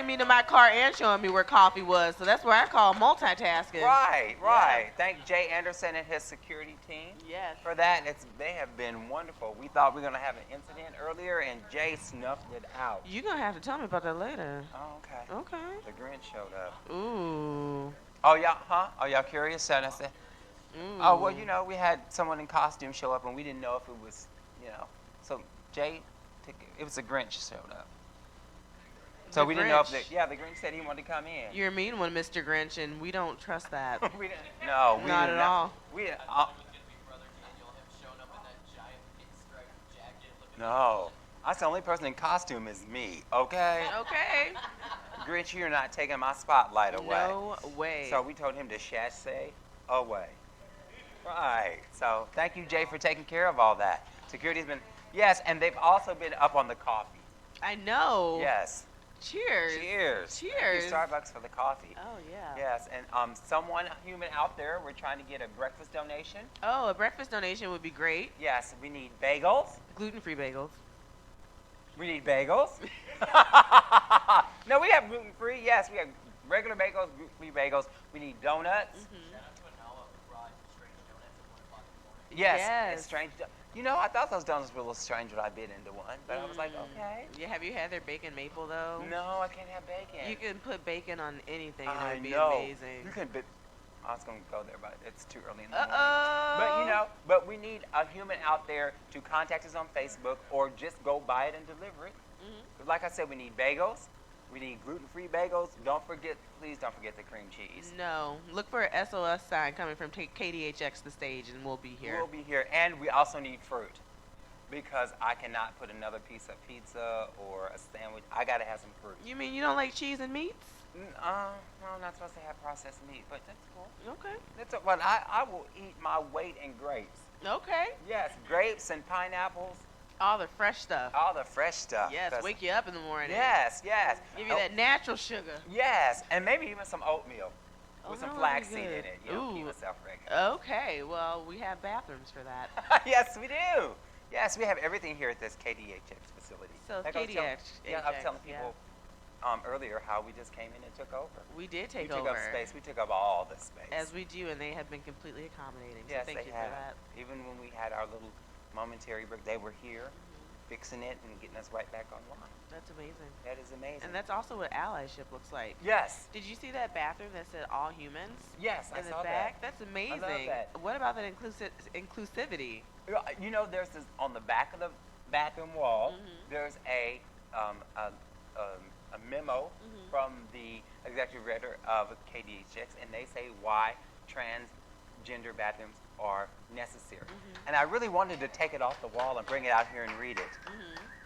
me to my car, and showing me where coffee was. So that's where I call multitasking. Right. Yeah. Thank Jay Anderson and his security team Yes. for that. They have been wonderful. We thought we were going to have an incident earlier, and Jay snuffed it out. You're going to have to tell me about that later. Oh, okay. Okay. The Grinch showed up. Ooh. Oh, yeah, huh? Oh, y'all curious? So I said, Ooh. oh, well, you know, we had someone in costume show up, and we didn't know if it was, you know. So Jay, it was the Grinch showed up. So The we didn't know if Grinch. the Grinch said he wanted to come in. You're a mean one, Mr. Grinch, and we don't trust that. we didn't. No, we Not didn't at know. all. We didn't. No, that's the only person in costume is me. Okay. Okay. Grinch, you're not taking my spotlight away. No way. So we told him to chasse away. Right. So thank you, Jay, for taking care of all that. Security's been, yes, and they've also been up on the coffee. I know. Yes. Cheers. Cheers. Cheers. Thank you, Starbucks, for the coffee. Oh, yeah. Yes, and someone human out there, we're trying to get a breakfast donation. Oh, a breakfast donation would be great. Yes, we need bagels. Gluten-free bagels. We need bagels. No, we have gluten-free. Yes, we have regular bagels, gluten-free bagels. We need donuts. Mm-hmm. Yes, Yes. it's strange. You know, I thought those donuts were a little strange when I bit into one, but I was like, okay. Yeah, have you had their bacon maple, though? No, I can't have bacon. You can put bacon on anything, and it I would be know. amazing. You can, but I was going to go there, but it's too early in the morning. Uh-oh. But, you know, but we need a human out there to contact us on Facebook or just go buy it and deliver it. Mm-hmm. Like I said, we need bagels. We need gluten-free bagels. Please don't forget the cream cheese. No. Look for a SOS sign coming from KDHX the stage, and we'll be here. We'll be here. And we also need fruit because I cannot put another piece of pizza or a sandwich. I got to have some fruit. You mean you don't like cheese and meats? No, I'm not supposed to have processed meat, but that's cool. Okay. But I will eat my weight in grapes. Okay. Yes, grapes and pineapples, All the fresh stuff. all the fresh stuff. Yes, 'Cause- wake you up in the morning. Yes. Give you that natural sugar. Yes, and maybe even some oatmeal with some Oatmeal would be flaxseed in good. it. You know, keep Ooh. myself regular. Okay, well, we have bathrooms for that. Yes, we do. Yes, we have everything here at this KDHX facility. So Like I was telling- Yeah, I was telling yeah. people earlier how we just came in and took over. We did take we took over. up space. We took up all the space. As we do, and they have been completely accommodating. So Yes, thank they you have. for that. Even when we had our little momentary break, they were here fixing it and getting us right back online. That's amazing. That is amazing. And that's also what allyship looks like. Yes. Did you see that bathroom that said all humans? Yes, I in the saw back? that. That's amazing. that. What about that inclusivity? You know, there's this on the back of the bathroom wall. Mhm. There's a memo Mhm. from the executive director of KDHX, and they say why transgender bathrooms are necessary. And I really wanted to take it off the wall and bring it out here and read it.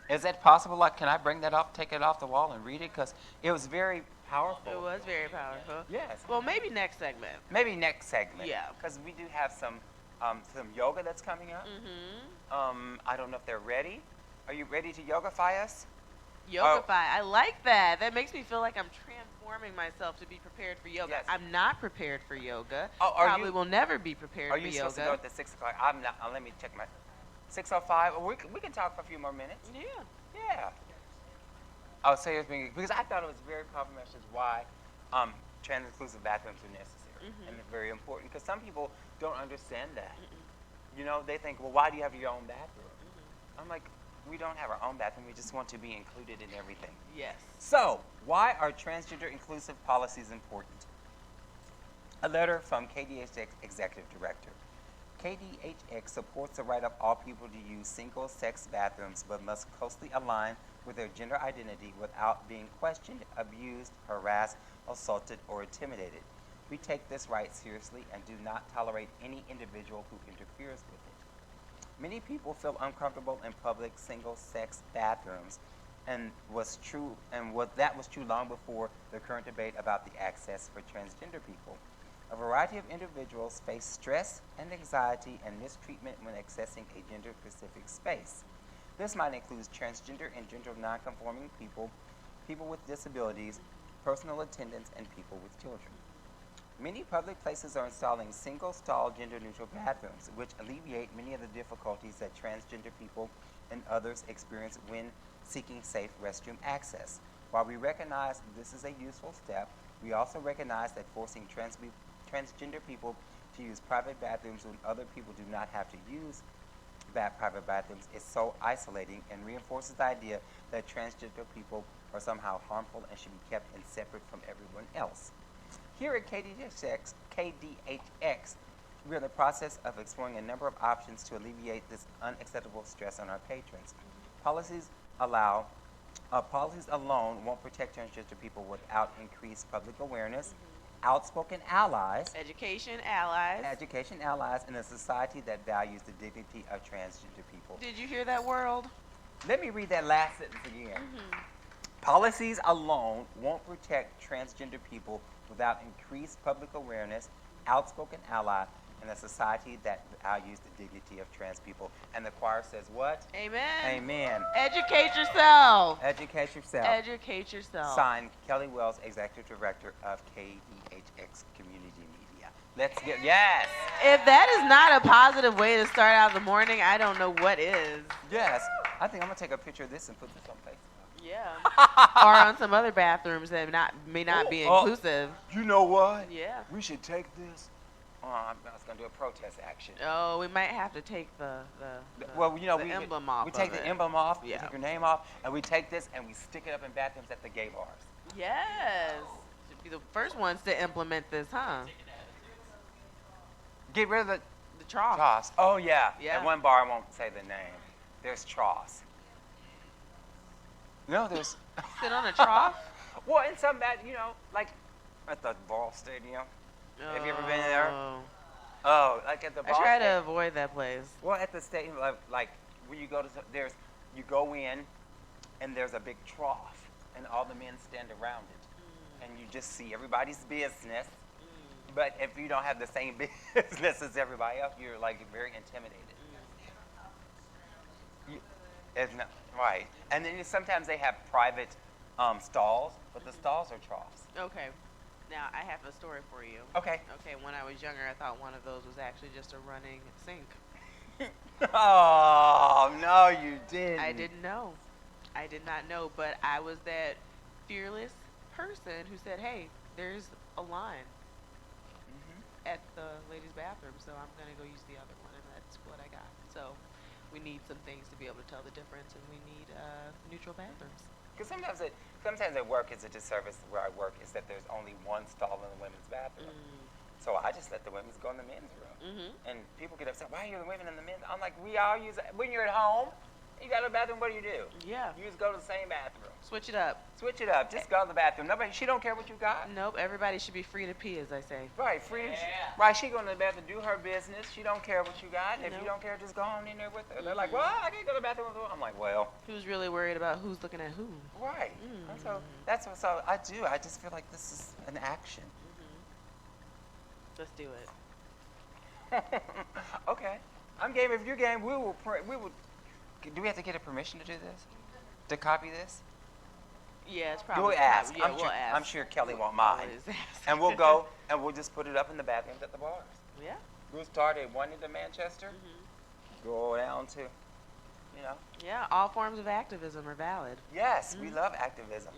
Is that possible? Like, can I bring that off, take it off the wall and read it? Because it was very powerful. It was very powerful. Yes. Well, maybe next segment. Maybe next segment. Yeah. Because we do have some yoga that's coming up. I don't know if they're ready. Are you ready to yogafy us? Yogafy. I like that. That makes me feel like I'm transforming myself to be prepared for yoga. Yes. I'm not prepared for yoga. Oh, are Probably you- will never be prepared Are for you yoga. supposed to go at the 6 o'clock? I'm not. Let me check my 6:05. We can talk for a few more minutes. Yeah. Yeah. I was saying because I thought it was very complimentary why trans-inclusive bathrooms are necessary and they're very important because some people don't understand that. You know, they think, well, why do you have your own bathroom? I'm like, we don't have our own bathroom. We just want to be included in everything. Yes. So, why are transgender inclusive policies important? A letter from KDHX Executive Director. KDHX supports the right of all people to use single-sex bathrooms but must closely align with their gender identity without being questioned, abused, harassed, assaulted, or intimidated. We take this right seriously and do not tolerate any individual who interferes with it. Many people feel uncomfortable in public single-sex bathrooms and that was true long before the current debate about the access for transgender people. A variety of individuals face stress and anxiety and mistreatment when accessing a gender-specific space. This might include transgender and gender non-conforming people, people with disabilities, personal attendants, and people with children. Many public places are installing single-stall gender-neutral bathrooms, which alleviate many of the difficulties that transgender people and others experience when seeking safe restroom access. While we recognize this is a useful step, we also recognize that forcing transgender people to use private bathrooms when other people do not have to use private bathrooms is so isolating and reinforces the idea that transgender people are somehow harmful and should be kept and separate from everyone else. Here at KDHX, we are in the process of exploring a number of options to alleviate this unacceptable stress on our patrons. Policies alone won't protect transgender people without increased public awareness, outspoken allies, Education allies, and a society that values the dignity of transgender people. Did you hear that, world? Let me read that last sentence again. Policies alone won't protect transgender people without increased public awareness, outspoken ally, and a society that values the dignity of trans people. And the choir says what? Amen. Amen. Educate yourself. Educate yourself. Educate yourself. Signed, Kelly Wells, Executive Director of KDHX Community Media. Let's get, yes. If that is not a positive way to start out the morning, I don't know what is. Yes. I think I'm going to take a picture of this and put this on Facebook. Yeah. Or on some other bathrooms that may not be inclusive. You know what? Yeah. We should take this. I was going to do a protest action. Oh, we might have to take the emblem off. We take the emblem off, we Yeah. take your name off, and we take this and we stick it up in bathrooms at the gay bars. Yes. Should be the first ones to implement this, huh? Get rid of the trough. troughs. Oh, yeah. Yeah. At one bar, I won't say the name. There's troughs. No, there's... Sit on a trough? Well, in some like at the ball stadium. Have you ever been there? Oh, like at the ball I try stadium. to avoid that place. Well, at the stadium, like when you go to, you go in, and there's a big trough, and all the men stand around it, and you just see everybody's business. But if you don't have the same business as everybody else, you're like very intimidated. It's not, right. And then sometimes they have private stalls, but the stalls are troughs. Okay. Now, I have a story for you. Okay. Okay, when I was younger, I thought one of those was actually just a running sink. Oh, no, you didn't. I didn't know. I did not know, but I was that fearless person who said, hey, there's a line at the ladies' bathroom, so I'm going to go use the other one, and that's what I got. So we need some things to be able to tell the difference, and we need neutral bathrooms. Because sometimes at work, it's a disservice where I work, is that there's only one stall in the women's bathroom. So I just let the women's go in the men's room. And people get upset, why are you the women in the men's? I'm like, we all use it. When you're at home, you got a bathroom, what do? Yeah. You just go to the same bathroom. Switch it up. Switch it up. Just go to the bathroom. She don't care what you got. Nope, everybody should be free to pee, as I say. Right, free. Right, she go to the bathroom, do her business. She don't care what you got. And if you don't care, just go on in there with her. They're like, well, I can't go to the bathroom. I'm like, well. Who's really worried about who's looking at who? Right. And so that's what I do. I just feel like this is an action. Let's do it. Okay. I'm game. If you're game, we will. Do we have to get a permission to do this? To copy this? Yeah, it's probably. We'll ask. Yeah, we'll ask. I'm sure Kelly won't mind. Always ask. And we'll go and we'll just put it up in the bathrooms at the bars. Yeah. We'll start at one end of Manchester, go down to, Yeah, all forms of activism are valid. Yes, we love activism.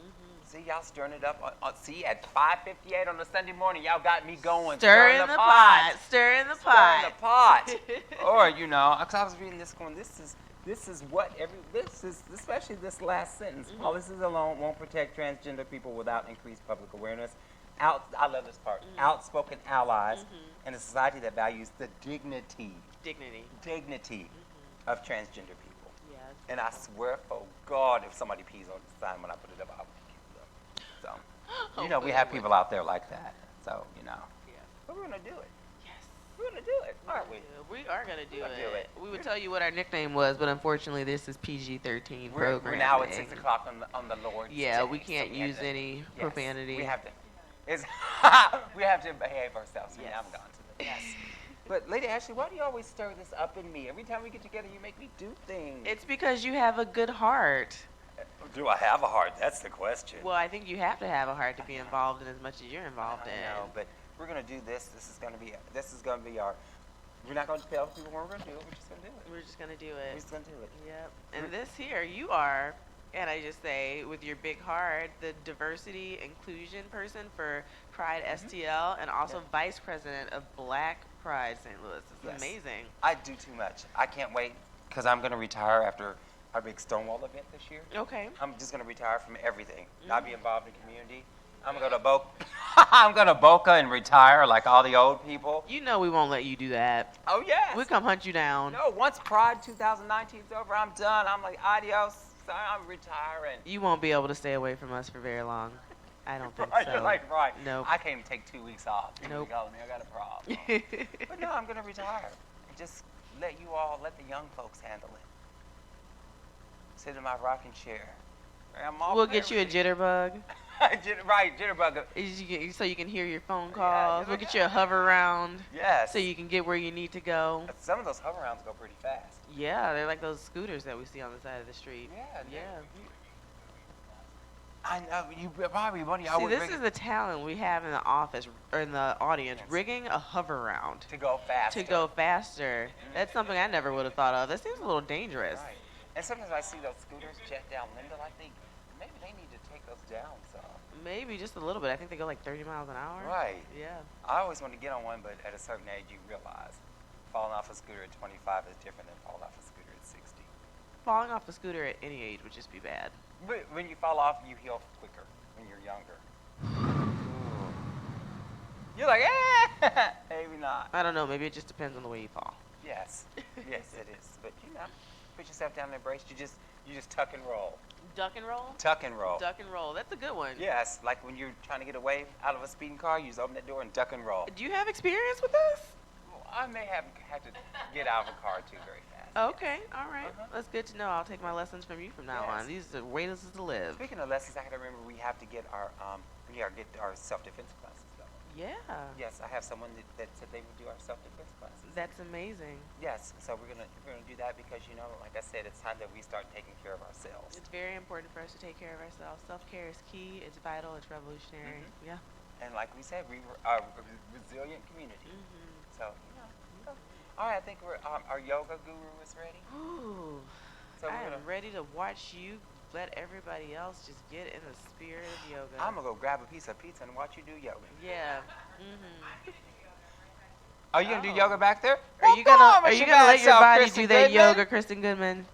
See, y'all stirring it up. See, at 5:58 on a Sunday morning, y'all got me going. Stir in the pot. Stir in the pot. Stir in the pot. Or, because I was reading this going, this is especially this last sentence. Policies alone won't protect transgender people without increased public awareness. I love this part. Outspoken allies and a society that values the dignity of transgender people. Yeah. And I swear for God, if somebody pees on the sign when I put it up, I will kill them. So, we have people out there like that. So, Yeah. But we're going to do it. Yes. We're going to do it. All right. We are gonna do We're gonna do it. We would tell you what our nickname was, but unfortunately, this is PG-13 We're programming. now at 6 o'clock on the Lord's Yeah, Day, we can't so we have use to- any yes, profanity. We have to. It's we have to behave ourselves. Yes. Now I'm gone to the yes. But Lady Ashley, why do you always stir this up in me? Every time we get together, you make me do things. It's because you have a good heart. Do I have a heart? That's the question. Well, I think you have to have a heart to be involved in as much as you're involved in. I know, but we're gonna do this. This is gonna be our. We're not gonna tell people when we're gonna do it. We're just gonna do it. We're just gonna do We're it. just gonna do it. Yep. And this here, you are, and I just say, with your big heart, the diversity inclusion person for Pride STL, and also vice president of Black Pride St. Louis. It's Yes. amazing. I do too much. I can't wait because I'm gonna retire after our big Stonewall event this year. Okay. I'm just gonna retire from everything. Not be involved in the community. I'm gonna go to Boca. I'm gonna Boca and retire like all the old people. You know we won't let you do that. Oh yes. We'll come hunt you down. No, once Pride 2019 is over, I'm done. I'm like adios. I'm retiring. You won't be able to stay away from us for very long. I don't think Right, so. you're like right. Nope. I can't even take 2 weeks off. Here Nope. we go. I got a problem. But no, I'm gonna retire. And just let the young folks handle it. Sit in my rocking chair. I'm all We'll get you a jitterbug. Right, jitterbug. So you can hear your phone Yeah, calls. you're We'll like, get you a hover round Yes. so you can get where you need to go. Some of those hover rounds go pretty fast. Yeah, they're like those scooters that we see on the side of the street. Yeah. Yeah. I know you probably money. I See, would this bring is it the talent we have in the office or in the audience, Yes. rigging a hover round to go fast. to go faster. That's something I never would have thought of. That seems a little dangerous. Right. And sometimes I see those scooters jet down Linda. I think maybe they need to take those down some. Maybe just a little bit. I think they go like 30 miles an hour. Right. Yeah. I always want to get on one, but at a certain age, you realize falling off a scooter at 25 is different than falling off a scooter at 60. Falling off a scooter at any age would just be bad. But when you fall off, you heal quicker when you're younger. You're like, maybe not. I don't know. Maybe it just depends on the way you fall. Yes, yes, it is. But you know, put yourself down and embrace. You just tuck and roll. Duck and roll? Tuck and roll. Duck and roll. That's a good one. Yes, like when you're trying to get away out of a speeding car, you just open that door and duck and roll. Do you have experience with this? Well, I may have had to get out of a car too very fast. Okay. All right. That's good to know. I'll take my lessons from you from now on. Yes. These are ways to live. Speaking of lessons, I gotta remember we have to get our self-defense classes done. Yeah. Yes, I have someone that said they would do our self-defense classes. That's amazing. Yes, so we're gonna do that because like I said, it's time that we start taking care of ourselves. It's very important for us to take care of ourselves. Self-care is key. It's vital. It's revolutionary. Yeah. And like we said, we are a resilient community. So all right, I think our yoga guru is ready. Ooh. So I am ready to watch you let everybody else just get in the spirit of yoga. I'm gonna go grab a piece of pizza and watch you do yoga. Yeah. Are you gonna do yoga back there? Are you gonna let your body do that yoga, Kristen Goodman?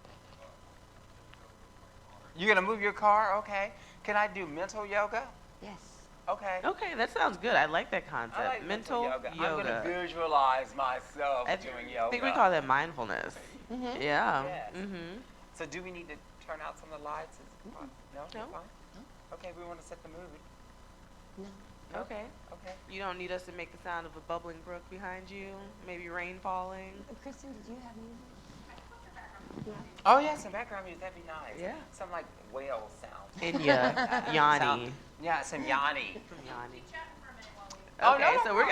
You gonna move your car? Okay. Can I do mental yoga? Yes. Okay. Okay, that sounds good. I like that concept. I like mental yoga. I'm gonna yoga. visualize myself I doing yoga. think we call that mindfulness. Mm-hmm. Yeah. Yes. Mm-hmm. So do we need to turn out some of the lights? No? No. We're fine? Okay, we want to set the mood. No. No? Okay. Okay. You don't need us to make the sound of a bubbling brook behind you. Maybe rain falling. Kristen, did you have music? Oh yeah, some background music, that'd be nice. Yeah. Some like whale sound. Inya, Yanni. Yeah, some Yanni. From Yanni. Oh, Okay, no, so we're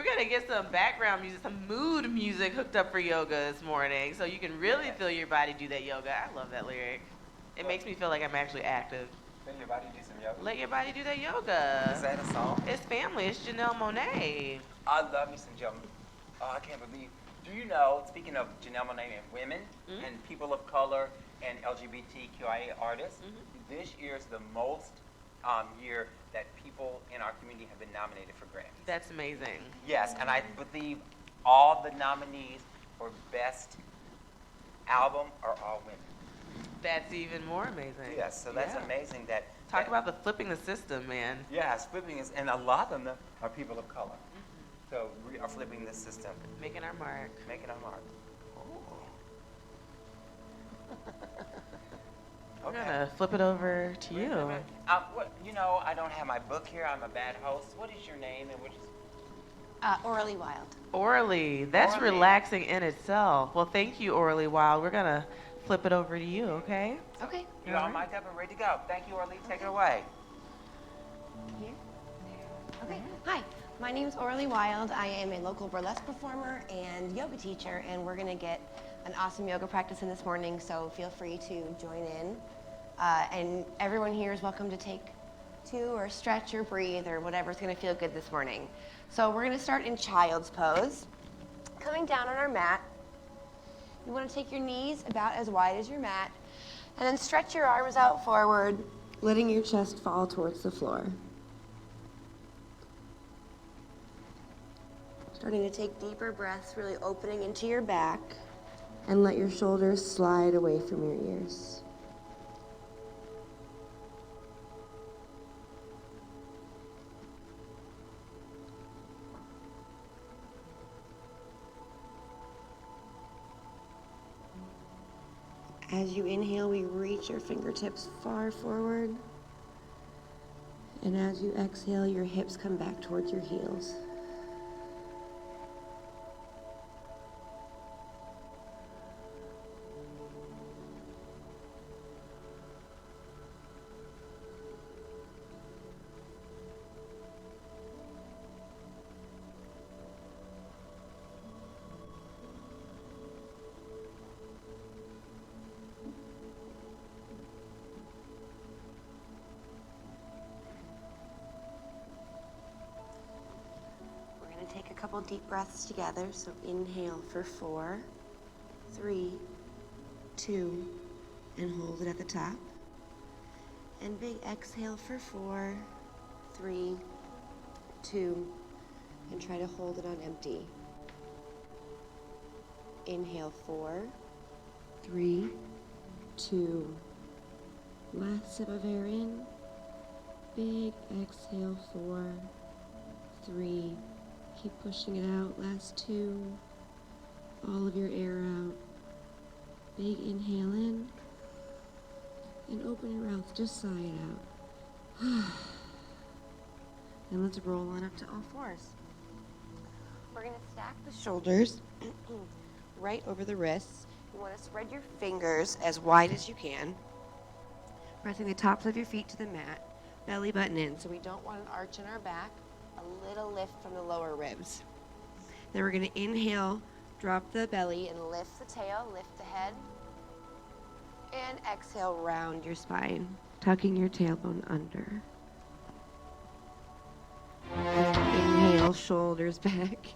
gonna get some background music, some mood music hooked up for yoga this morning, so you can really feel your body do that yoga. I love that lyric. It makes me feel like I'm actually active. Let your body do some yoga. Let your body do that Is yoga. that a song? It's family. It's Janelle Monáe. I love me some yoga. Oh, I can't believe. Do you know, speaking of Janelle Monáe and women and people of color and LGBTQIA artists, this year is the most year that people in our community have been nominated for Grammys. That's amazing. Yes, and I believe all the nominees for Best Album are all women. That's even more amazing. Yes, so that's Yeah. amazing that. Talk about the flipping the system, man. Yes, flipping is, and a lot of them are people of color. So we are flipping this system, Making our mark. making our mark. We're gonna flip it over to you. I don't have my book here. I'm a bad host. What is your name and what is? Orally Wild. Orally, that's Orally. relaxing in itself. Well, thank you, Orally Wild. We're gonna flip it over to you, okay? Okay. You all mic'd up and ready to go. Thank you, Orly. Take it away. Here. Okay. Hi. My name is Orly Wild. I am a local burlesque performer and yoga teacher, and we're gonna get an awesome yoga practice in this morning. So feel free to join in, and everyone here is welcome to take two or stretch or breathe or whatever's gonna feel good this morning. So we're gonna start in child's pose. Coming down on our mat, you wanna take your knees about as wide as your mat, and then stretch your arms out forward, letting your chest fall towards the floor. Starting to take deeper breaths, really opening into your back, and let your shoulders slide away from your ears. As you inhale, we reach your fingertips far forward. And as you exhale, your hips come back towards your heels. Take a couple deep breaths together. So inhale for 4, 3, 2, and hold it at the top. And big exhale for 4, 3, 2, and try to hold it on empty. Inhale 4, 3, 2. Last sip of air in. Big exhale 4, 3. Keep pushing it out. Last 2. All of your air out. Big inhale in. And open your mouth. Just sigh it out. And let's roll on up to all fours. We're going to stack the shoulders right over the wrists. You want to spread your fingers as wide as you can. Pressing the tops of your feet to the mat. Belly button in. So we don't want an arch in our back. A little lift from the lower ribs. Then we're going to inhale, drop the belly, and lift the tail, lift the head. And exhale, round your spine, tucking your tailbone under. Inhale, shoulders back.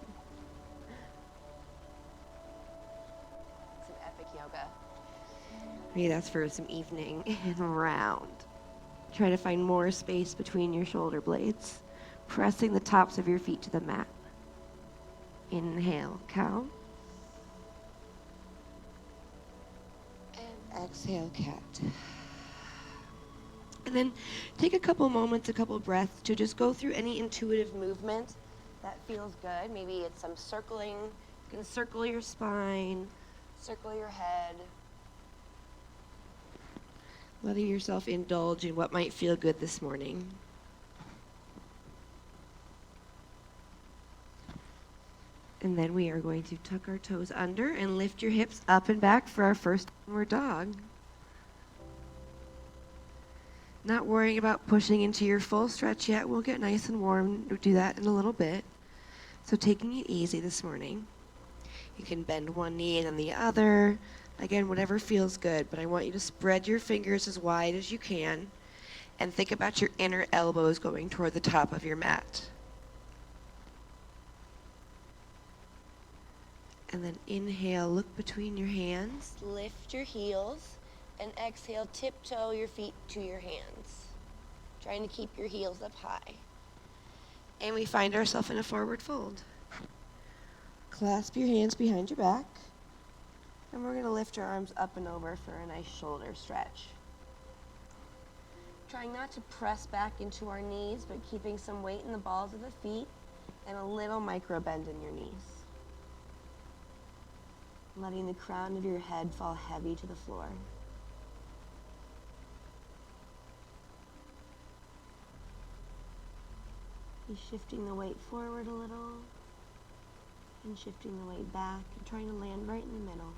Some epic yoga. Maybe that's for some evening. And round. Try to find more space between your shoulder blades. Pressing the tops of your feet to the mat. Inhale, cow. And exhale, cat. And then take a couple moments, a couple breaths to just go through any intuitive movement that feels good. Maybe it's some circling. You can circle your spine, circle your head. Letting yourself indulge in what might feel good this morning. And then we are going to tuck our toes under and lift your hips up and back for our first downward dog. Not worrying about pushing into your full stretch yet. We'll get nice and warm. We'll do that in a little bit. So taking it easy this morning. You can bend one knee and then the other. Again, whatever feels good. But I want you to spread your fingers as wide as you can and think about your inner elbows going toward the top of your mat. And then inhale, look between your hands, lift your heels, and exhale, tiptoe your feet to your hands. Trying to keep your heels up high. And we find ourselves in a forward fold. Clasp your hands behind your back. And we're going to lift our arms up and over for a nice shoulder stretch. Trying not to press back into our knees, but keeping some weight in the balls of the feet and a little micro bend in your knees. Letting the crown of your head fall heavy to the floor. Be shifting the weight forward a little. and shifting the weight back and trying to land right in the middle.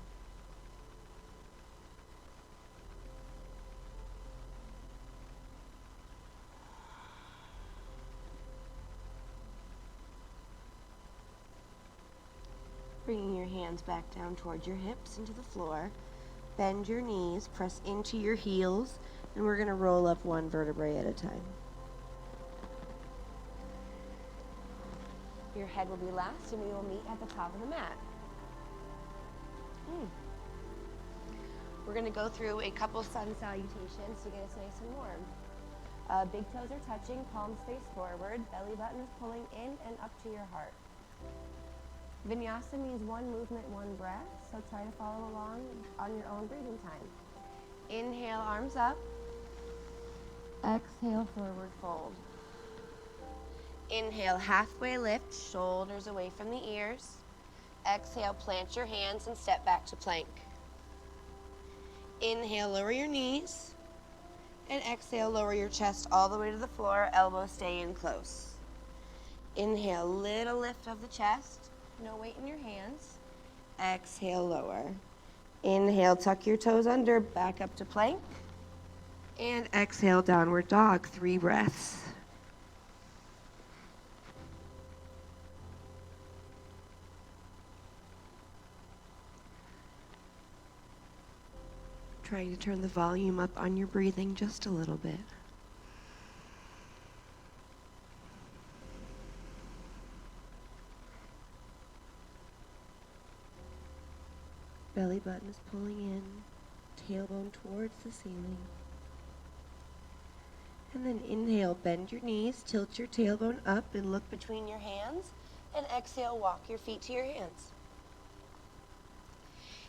Bringing your hands back down towards your hips into the floor. Bend your knees, press into your heels, and we're going to roll up one vertebrae at a time. Your head will be last, and we will meet at the top of the mat. We're going to go through a couple sun salutations to get us nice and warm. Big toes are touching, palms face forward, belly button is pulling in and up to your heart. Vinyasa means one movement, one breath, so try to follow along on your own breathing time. Inhale, arms up. Exhale, forward fold. Inhale, halfway lift, shoulders away from the ears. Exhale, plant your hands and step back to plank. Inhale, lower your knees. And exhale, lower your chest all the way to the floor, elbows stay in close. Inhale, little lift of the chest. No weight in your hands. Exhale, lower. Inhale, tuck your toes under, back up to plank. And exhale, downward dog, 3 breaths. Trying to turn the volume up on your breathing just a little bit. Belly button is pulling in, tailbone towards the ceiling. And then inhale, bend your knees, tilt your tailbone up and look between your hands. And exhale, walk your feet to your hands.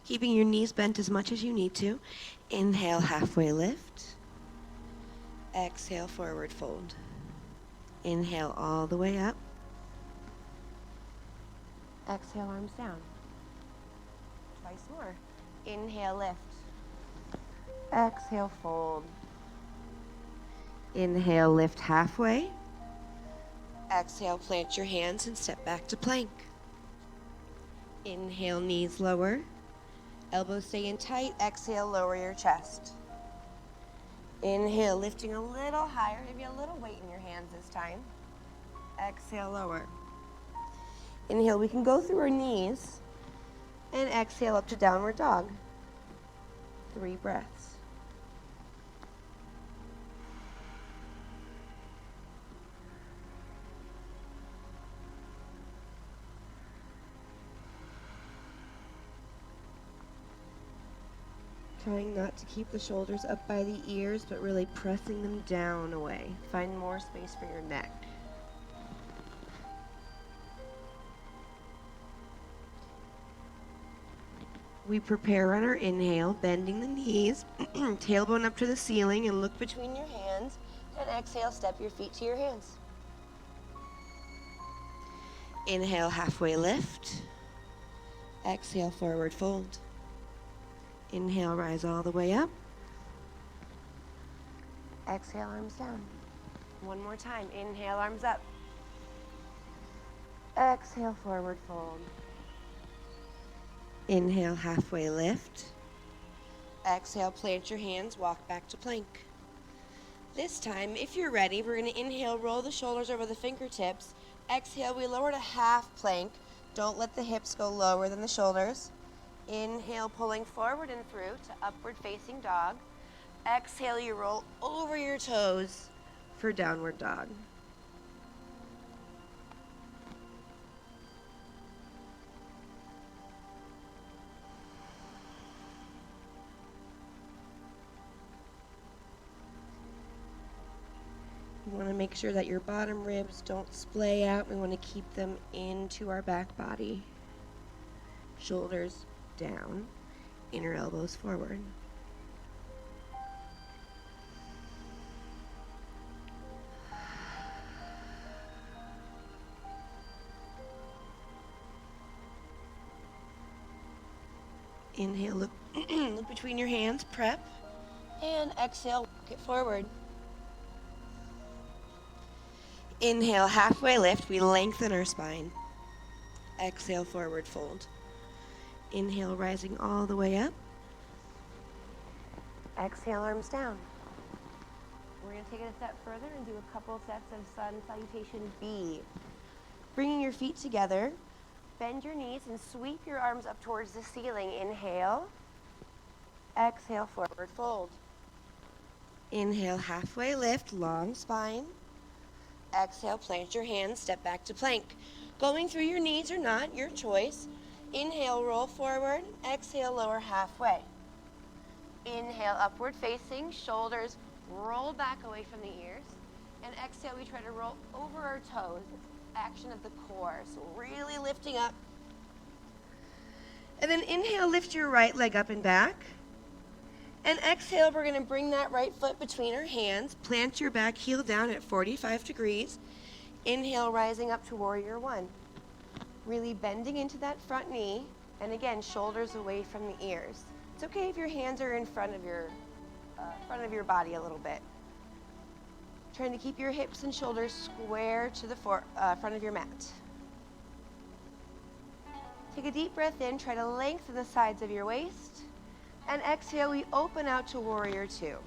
Keeping your knees bent as much as you need to. Inhale, halfway lift. Exhale, forward fold. Inhale all the way up. Exhale, arms down. Twice more. Inhale, lift. Exhale, fold. Inhale, lift halfway. Exhale, plant your hands and step back to plank. Inhale, knees lower. Elbows stay in tight. Exhale, lower your chest. Inhale, lifting a little higher. Maybe a little weight in your hands this time. Exhale, lower. Inhale, we can go through our knees. And exhale up to downward dog. 3 breaths. Trying not to keep the shoulders up by the ears, but really pressing them down away. Find more space for your neck. We prepare on our inhale, bending the knees, tailbone up to the ceiling, and look between your hands. And exhale, step your feet to your hands. Inhale, halfway lift. Exhale, forward fold. Inhale, rise all the way up. Exhale, arms down. One more time. Inhale, arms up. Exhale, forward fold. Inhale, halfway lift. Exhale, plant your hands, walk back to plank. This time, if you're ready, we're going to inhale, roll the shoulders over the fingertips. Exhale, we lower to half plank. Don't let the hips go lower than the shoulders. Inhale, pulling forward and through to upward facing dog. Exhale, you roll over your toes for downward dog. We want to make sure that your bottom ribs don't splay out. We want to keep them into our back body. Shoulders down, inner elbows forward. Inhale, look, look between your hands, prep, and exhale, walk it forward. Inhale, halfway lift, we lengthen our spine. Exhale, forward fold. Inhale, rising all the way up. Exhale, arms down. We're going to take it a step further and do a couple sets of sun salutation B. Bringing your feet together, bend your knees and sweep your arms up towards the ceiling. Inhale. Exhale, forward fold. Inhale, halfway lift, long spine. Exhale, plant your hands, step back to plank. Going through your knees or not, your choice. Inhale, roll forward. Exhale, lower halfway. Inhale, upward facing, shoulders roll back away from the ears. And exhale, we try to roll over our toes. It's action of the core, so really lifting up. And then inhale, lift your right leg up and back. And exhale, we're going to bring that right foot between our hands. Plant your back heel down at 45 degrees. Inhale, rising up to warrior one. Really bending into that front knee. And again, shoulders away from the ears. It's okay if your hands are in front of your body a little bit. Trying to keep your hips and shoulders square to the front of your mat. Take a deep breath in. Try to lengthen the sides of your waist. And exhale, we open out to warrior two.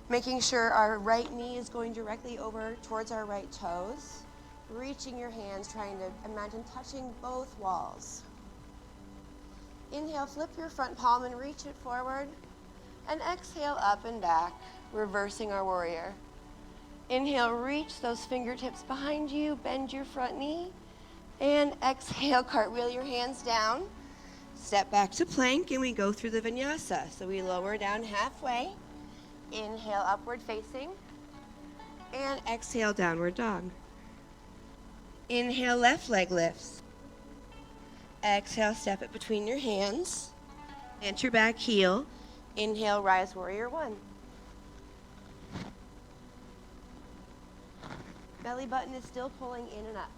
Making sure our right knee is going directly over towards our right toes. Reaching your hands, trying to imagine touching both walls. Inhale, flip your front palm and reach it forward. And exhale, up and back, reversing our warrior. Inhale, reach those fingertips behind you, bend your front knee. And exhale, cartwheel your hands down. Step back to plank, and we go through the vinyasa. So we lower down halfway. Inhale, upward facing. And exhale, downward dog. Inhale, left leg lifts. Exhale, step it between your hands. Plant your back heel. Inhale, rise warrior one. Belly button is still pulling in and up.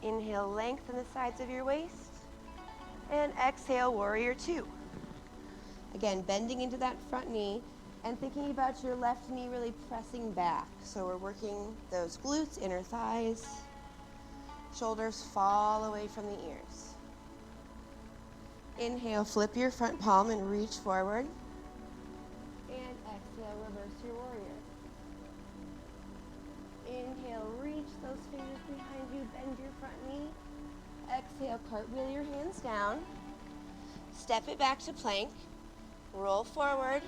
Inhale, lengthen the sides of your waist. And exhale, warrior two. Again, bending into that front knee and thinking about your left knee really pressing back. So we're working those glutes, inner thighs. Shoulders fall away from the ears. Inhale, flip your front palm and reach forward. And exhale, reverse your warrior. Inhale, reach those fingers behind you, bend your front knee. Exhale, cartwheel your hands down. Step it back to plank. Roll forward.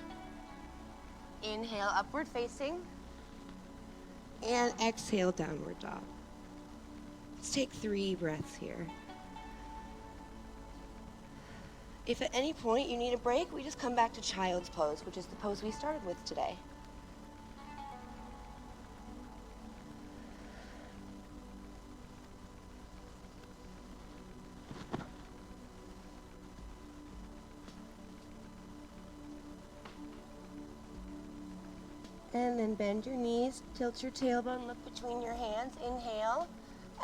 Inhale, upward facing. And exhale, downward dog. Let's take 3 breaths here. If at any point you need a break, we just come back to child's pose, which is the pose we started with today. And then bend your knees, tilt your tailbone, look between your hands. Inhale.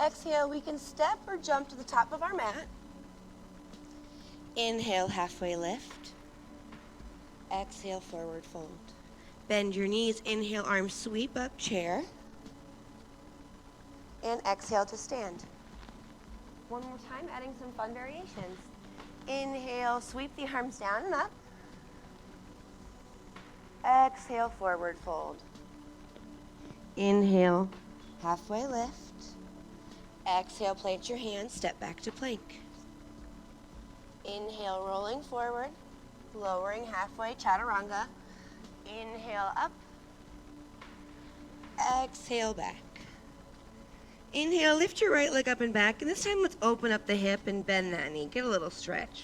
Exhale, we can step or jump to the top of our mat. Inhale, halfway lift. Exhale, forward fold. Bend your knees. Inhale, arms sweep up, chair. And exhale to stand. One more time, adding some fun variations. Inhale, sweep the arms down and up. Exhale, forward fold. Inhale, halfway lift. Exhale, plant your hands, step back to plank. Inhale, rolling forward, lowering halfway, chaturanga. Inhale, up. Exhale, back. Inhale, lift your right leg up and back, and this time let's open up the hip and bend that knee. Get a little stretch.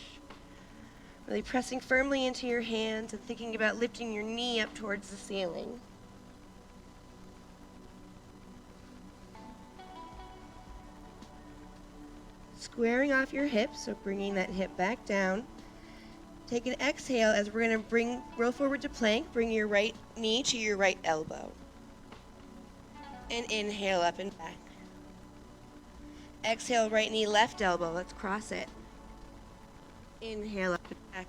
Really pressing firmly into your hands and thinking about lifting your knee up towards the ceiling. Squaring off your hips, so bringing that hip back down. Take an exhale as we're going to roll forward to plank. Bring your right knee to your right elbow. And inhale up and back. Exhale, right knee, left elbow. Let's cross it. Inhale up and back.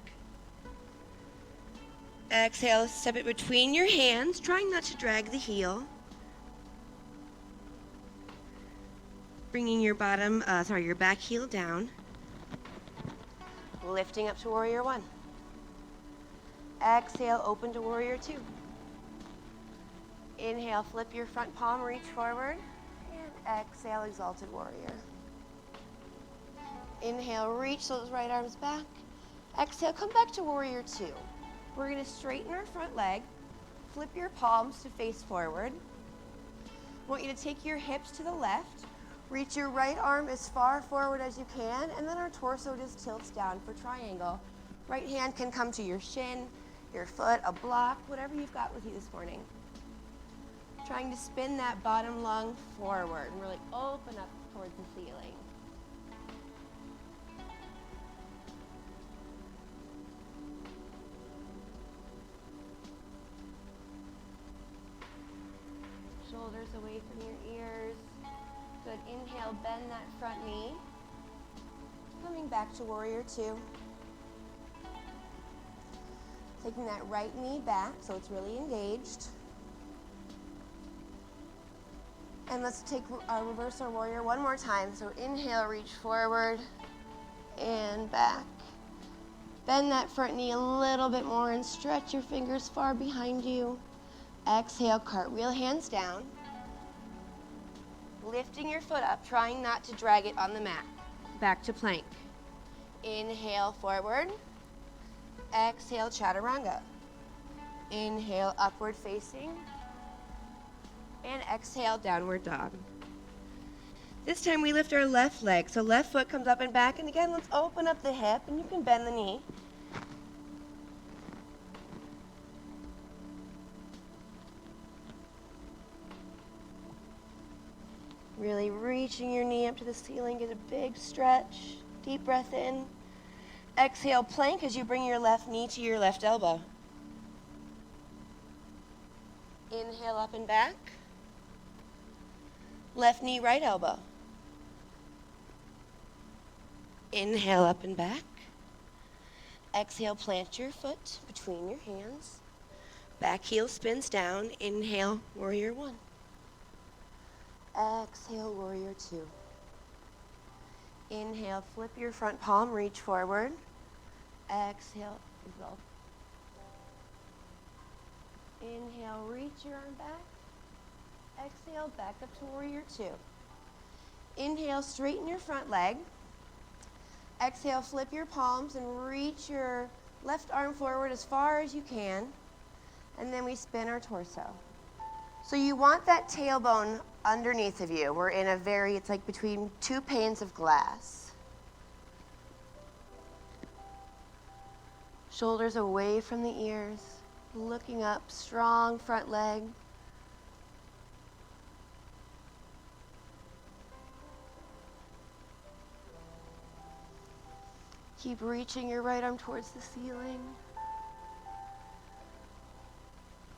Exhale, step it between your hands, trying not to drag the heel. Bringing your your back heel down. Lifting up to warrior one. Exhale, open to warrior two. Inhale, flip your front palm, reach forward. And exhale, exalted warrior. Inhale, reach those right arms back. Exhale, come back to warrior two. We're going to straighten our front leg. Flip your palms to face forward. I want you to take your hips to the left. Reach your right arm as far forward as you can, and then our torso just tilts down for triangle. Right hand can come to your shin, your foot, a block, whatever you've got with you this morning. Trying to spin that bottom lung forward and really open up towards the ceiling. Shoulders away from your ears. Good. Inhale, bend that front knee. Coming back to warrior two. Taking that right knee back so it's really engaged. And let's reverse our warrior one more time. So inhale, reach forward and back. Bend that front knee a little bit more and stretch your fingers far behind you. Exhale, cartwheel, hands down. Lifting your foot up, trying not to drag it on the mat. Back to plank. Inhale, forward. Exhale, chaturanga. Inhale, upward facing. And exhale, downward dog. This time we lift our left leg. So left foot comes up and back. And again, let's open up the hip, and you can bend the knee. Really reaching your knee up to the ceiling, get a big stretch. Deep breath in. Exhale, plank as you bring your left knee to your left elbow. Inhale, up and back. Left knee, right elbow. Inhale, up and back. Exhale, plant your foot between your hands. Back heel spins down. Inhale, warrior one. Exhale, warrior two. Inhale, flip your front palm, reach forward. Exhale, exalt. Inhale, reach your arm back. Exhale, back up to warrior two. Inhale, straighten your front leg. Exhale, flip your palms and reach your left arm forward as far as you can. And then we spin our torso. So you want that tailbone underneath of you. We're in it's like between two panes of glass. Shoulders away from the ears, looking up, strong front leg. Keep reaching your right arm towards the ceiling.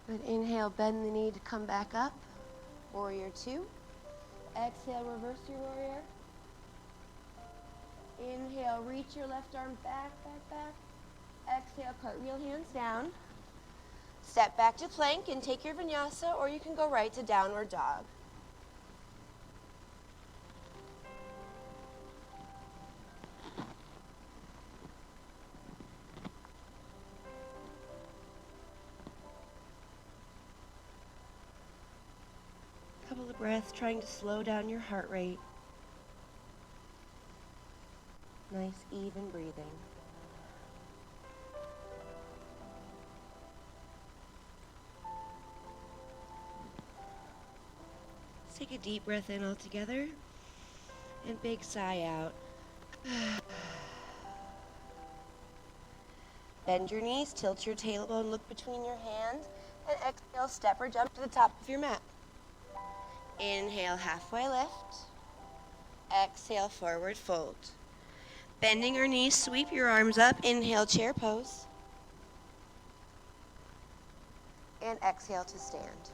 Good. Inhale, bend the knee to come back up. Warrior two. Exhale, reverse your warrior. Inhale, reach your left arm back, back, back. Exhale, cartwheel, hands down. Step back to plank and take your vinyasa, or you can go right to downward dog. Couple of breaths, trying to slow down your heart rate. Nice, even breathing. Let's take a deep breath in all together and big sigh out. Bend your knees, tilt your tailbone, look between your hands, and exhale, step or jump to the top of your mat. Inhale, halfway lift. Exhale, forward fold. Bending your knees, sweep your arms up. Inhale, chair pose. And exhale to stand.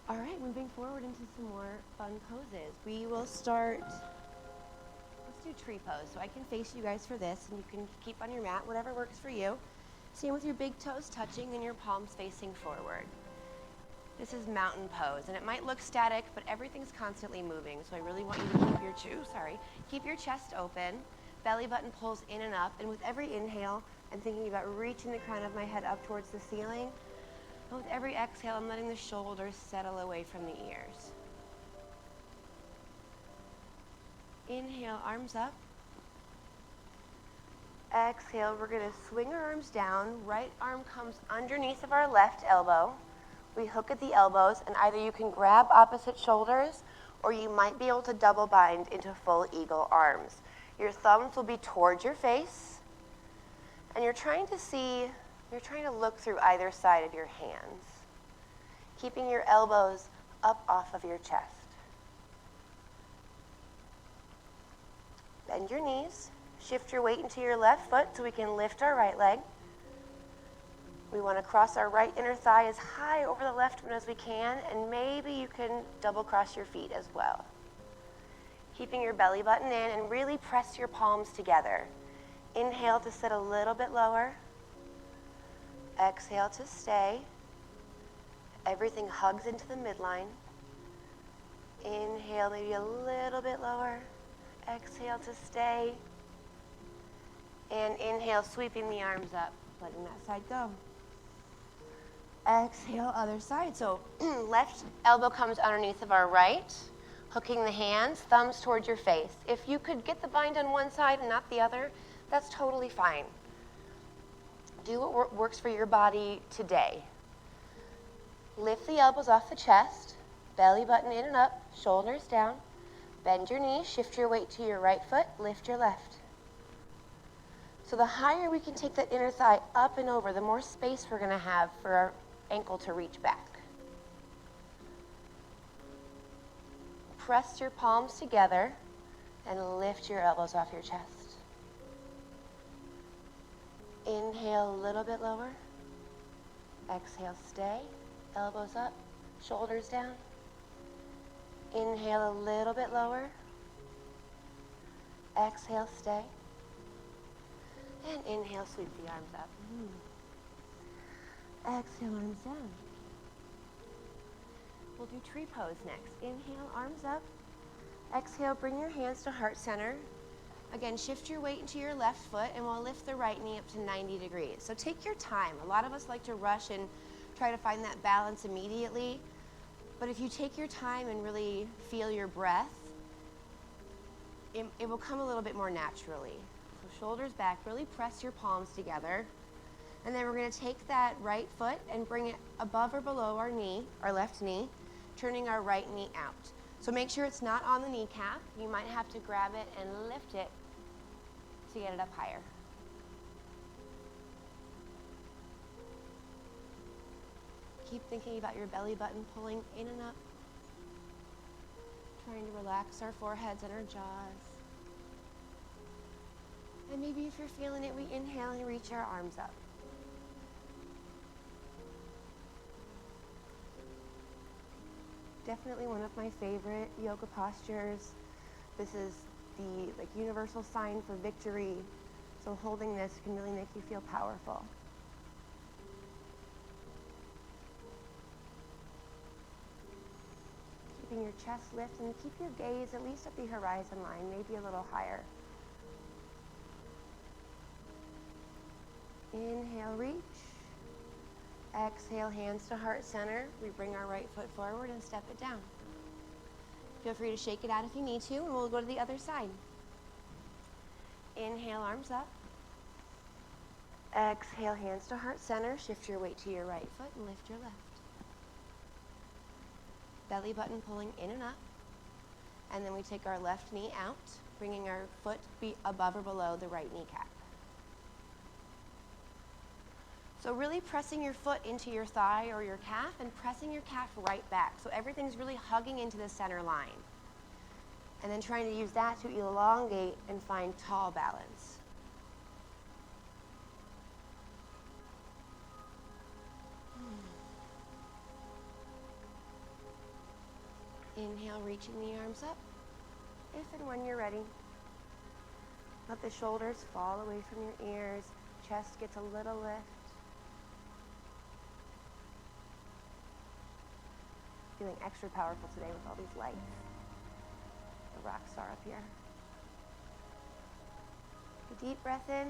All right, moving forward into some more fun poses. We will start, let's do tree pose. So I can face you guys for this, and you can keep on your mat, whatever works for you. Stand with your big toes touching and your palms facing forward. This is mountain pose, and it might look static, but everything's constantly moving. So I really want you to keep your chest open. Belly button pulls in and up, and with every inhale, I'm thinking about reaching the crown of my head up towards the ceiling. And with every exhale, I'm letting the shoulders settle away from the ears. Inhale, arms up. Exhale, we're going to swing our arms down. Right arm comes underneath of our left elbow. We hook at the elbows, and either you can grab opposite shoulders, or you might be able to double bind into full eagle arms. Your thumbs will be towards your face, and you're trying to look through either side of your hands, keeping your elbows up off of your chest. Bend your knees. Shift your weight into your left foot so we can lift our right leg. We want to cross our right inner thigh as high over the left one as we can, and maybe you can double cross your feet as well. Keeping your belly button in, and really press your palms together. Inhale to sit a little bit lower. Exhale to stay. Everything hugs into the midline. Inhale maybe a little bit lower. Exhale to stay. And inhale, sweeping the arms up, letting that side go. Exhale, other side. So left elbow comes underneath of our right, hooking the hands, thumbs towards your face. If you could get the bind on one side and not the other, that's totally fine. Do what works for your body today. Lift the elbows off the chest, belly button in and up, shoulders down. Bend your knees, shift your weight to your right foot, lift your left. So the higher we can take that inner thigh up and over, the more space we're going to have for our ankle to reach back. Press your palms together and lift your elbows off your chest. Inhale a little bit lower. Exhale, stay. Elbows up, shoulders down. Inhale a little bit lower. Exhale, stay. And inhale, sweep the arms up. Exhale, arms down. We'll do tree pose next. Inhale, arms up. Exhale, bring your hands to heart center. Again, shift your weight into your left foot, and we'll lift the right knee up to 90 degrees. So take your time. A lot of us like to rush and try to find that balance immediately. But if you take your time and really feel your breath, it will come a little bit more naturally. So shoulders back, really press your palms together. And then we're going to take that right foot and bring it above or below our knee, our left knee, turning our right knee out. So make sure it's not on the kneecap. You might have to grab it and lift it to get it up higher. Keep thinking about your belly button pulling in and up. Trying to relax our foreheads and our jaws. And maybe if you're feeling it, we inhale and reach our arms up. Definitely one of my favorite yoga postures. This is the universal sign for victory. So holding this can really make you feel powerful. Keeping your chest lifted, and keep your gaze at least at the horizon line, maybe a little higher. Inhale, reach. Exhale, hands to heart center. We bring our right foot forward and step it down. Feel free to shake it out if you need to, and we'll go to the other side. Inhale, arms up. Exhale, hands to heart center. Shift your weight to your right foot and lift your left. Belly button pulling in and up. And then we take our left knee out, bringing our foot be above or below the right kneecap. So really pressing your foot into your thigh or your calf and pressing your calf right back. So everything's really hugging into the center line. And then trying to use that to elongate and find tall balance. Inhale, reaching the arms up. If and when you're ready, let the shoulders fall away from your ears. Chest gets a little lift. feeling extra powerful today with all these lights. The rock star up here. A deep breath in.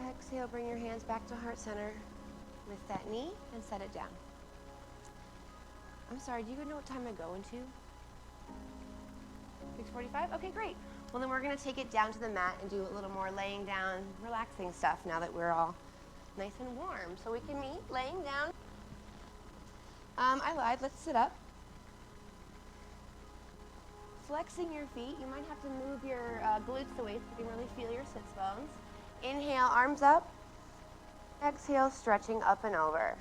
Exhale, bring your hands back to heart center. Lift that knee and set it down. I'm sorry, do you know what time I go into? 6:45? Okay, great. Well, then we're going to take it down to the mat and do a little more laying down, relaxing stuff now that we're all nice and warm. So we can meet laying down. I lied. Let's sit up. Flexing your feet. You might have to move your glutes away so you can really feel your sits bones. Inhale, arms up. Exhale, stretching up and over.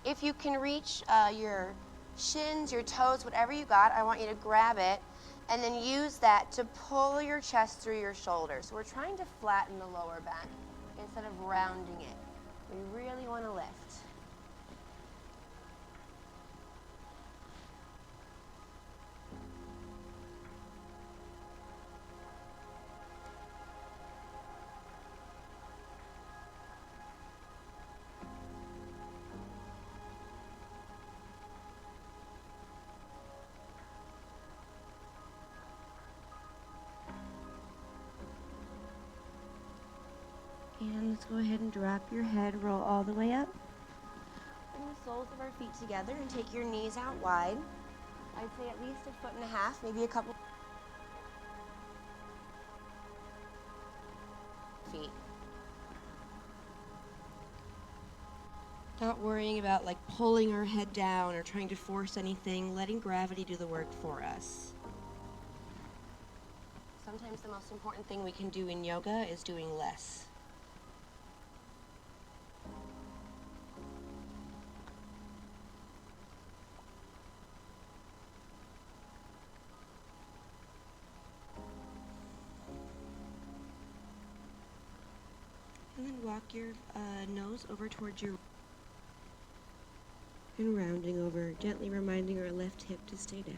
If you can reach your shins, your toes, whatever you got, I want you to grab it and then use that to pull your chest through your shoulders. So we're trying to flatten the lower back instead of rounding it. We really want to lift. And let's go ahead and drop your head, roll all the way up. Bring the soles of our feet together and take your knees out wide. I'd say at least 1.5 feet, maybe a couple feet. Not worrying about like pulling our head down or trying to force anything, letting gravity do the work for us. Sometimes the most important thing we can do in yoga is doing less. And then walk your nose over towards your and rounding over, gently reminding our left hip to stay down.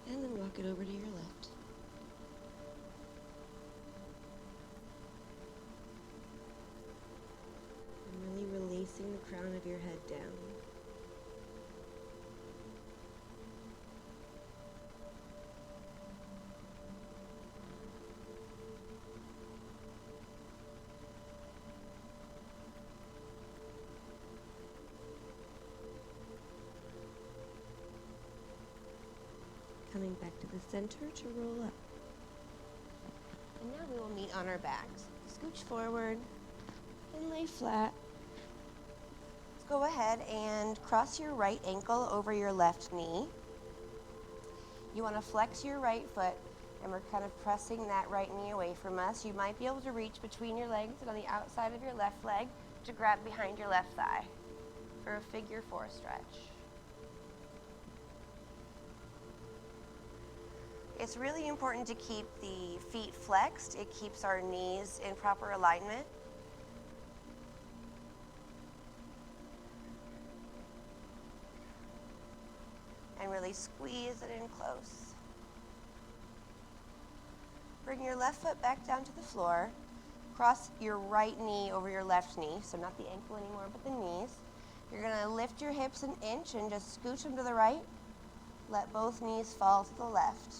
And then walk it over to your left. And really releasing the crown of your head down. Coming back to the center to roll up. And now we will meet on our backs. Scooch forward and lay flat. Let's go ahead and cross your right ankle over your left knee. You want to flex your right foot, and we're kind of pressing that right knee away from us. You might be able to reach between your legs and on the outside of your left leg to grab behind your left thigh for a figure 4 stretch. It's really important to keep the feet flexed. It keeps our knees in proper alignment. And really squeeze it in close. Bring your left foot back down to the floor. Cross your right knee over your left knee, so not the ankle anymore, but the knees. You're gonna lift your hips an inch and just scooch them to the right. Let both knees fall to the left.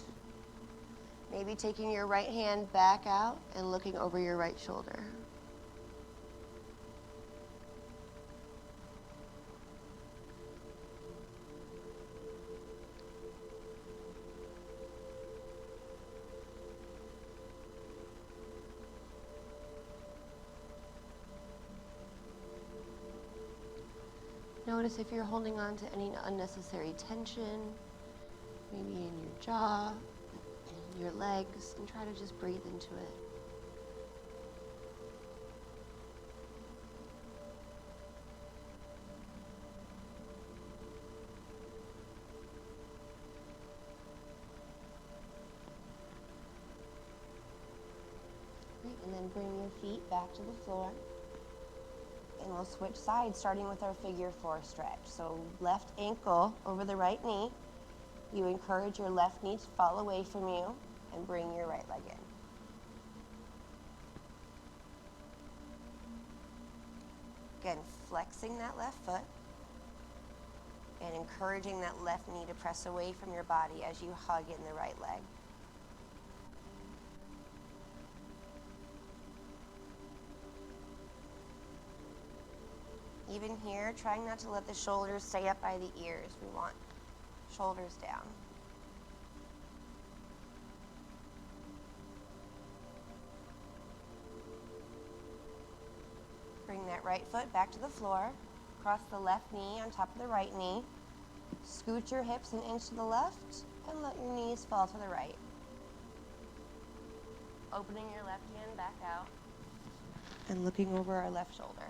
Maybe taking your right hand back out and looking over your right shoulder. Notice if you're holding on to any unnecessary tension, maybe in your jaw, your legs, and try to just breathe into it. Great, and then bring your feet back to the floor And we'll switch sides, starting with our figure 4 stretch. So left ankle over the right knee. You encourage your left knee to fall away from you and bring your right leg in. Again, flexing that left foot and encouraging that left knee to press away from your body as you hug in the right leg. Even here, trying not to let the shoulders stay up by the ears. We want shoulders down. Bring that right foot back to the floor. Cross the left knee on top of the right knee. Scoot your hips an inch to the left and let your knees fall to the right. Opening your left hand back out and looking over our left shoulder.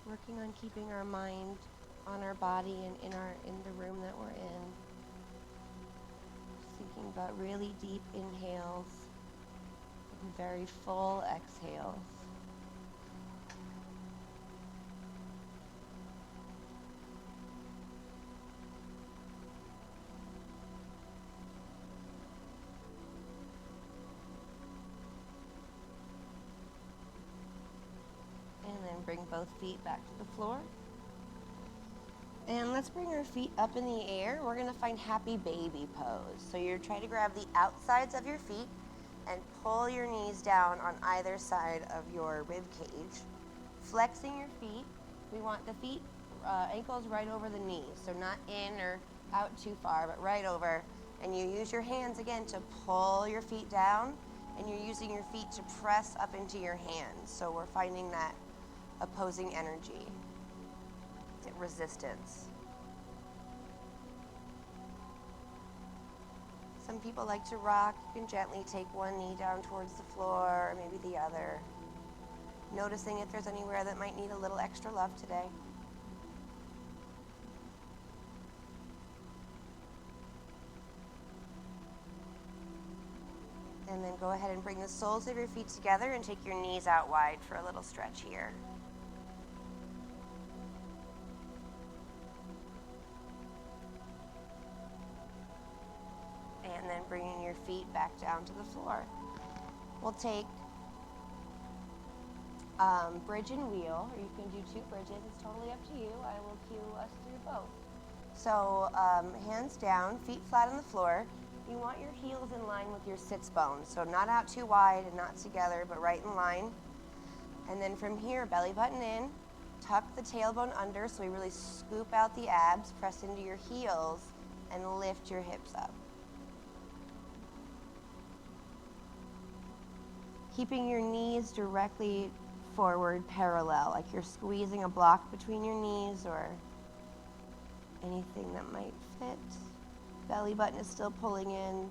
Working on keeping our mind on our body and in the room that we're in. Just thinking about really deep inhales and very full exhales. And then bring both feet back to the floor. And let's bring our feet up in the air. We're gonna find happy baby pose. So you're trying to grab the outsides of your feet and pull your knees down on either side of your rib cage. Flexing your feet. We want the feet, ankles right over the knees. So not in or out too far, but right over. And you use your hands again to pull your feet down, and you're using your feet to press up into your hands. So we're finding that opposing energy, resistance. Some people like to rock. You can gently take one knee down towards the floor, or maybe the other. Noticing if there's anywhere that might need a little extra love today. And then go ahead and bring the soles of your feet together and take your knees out wide for a little stretch here. And then bringing your feet back down to the floor. We'll take bridge and wheel, or you can do 2 bridges. It's totally up to you. I will cue us through both. So hands down, feet flat on the floor. You want your heels in line with your sits bones, so not out too wide and not together, but right in line. And then from here, belly button in, tuck the tailbone under, so we really scoop out the abs, press into your heels, and lift your hips up. Keeping your knees directly forward parallel, like you're squeezing a block between your knees or anything that might fit. Belly button is still pulling in.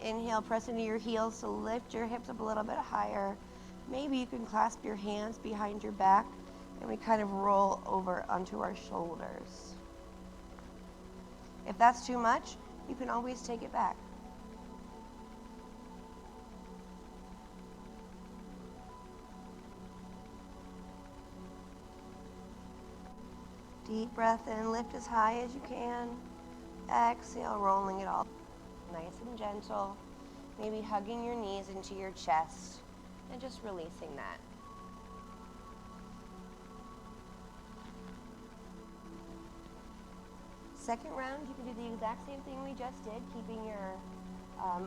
Inhale, press into your heels to lift your hips up a little bit higher. Maybe you can clasp your hands behind your back and we kind of roll over onto our shoulders. If that's too much, you can always take it back. Deep breath in, lift as high as you can. Exhale, rolling it all. Nice and gentle. Maybe hugging your knees into your chest and just releasing that. Second round, you can do the exact same thing we just did, keeping your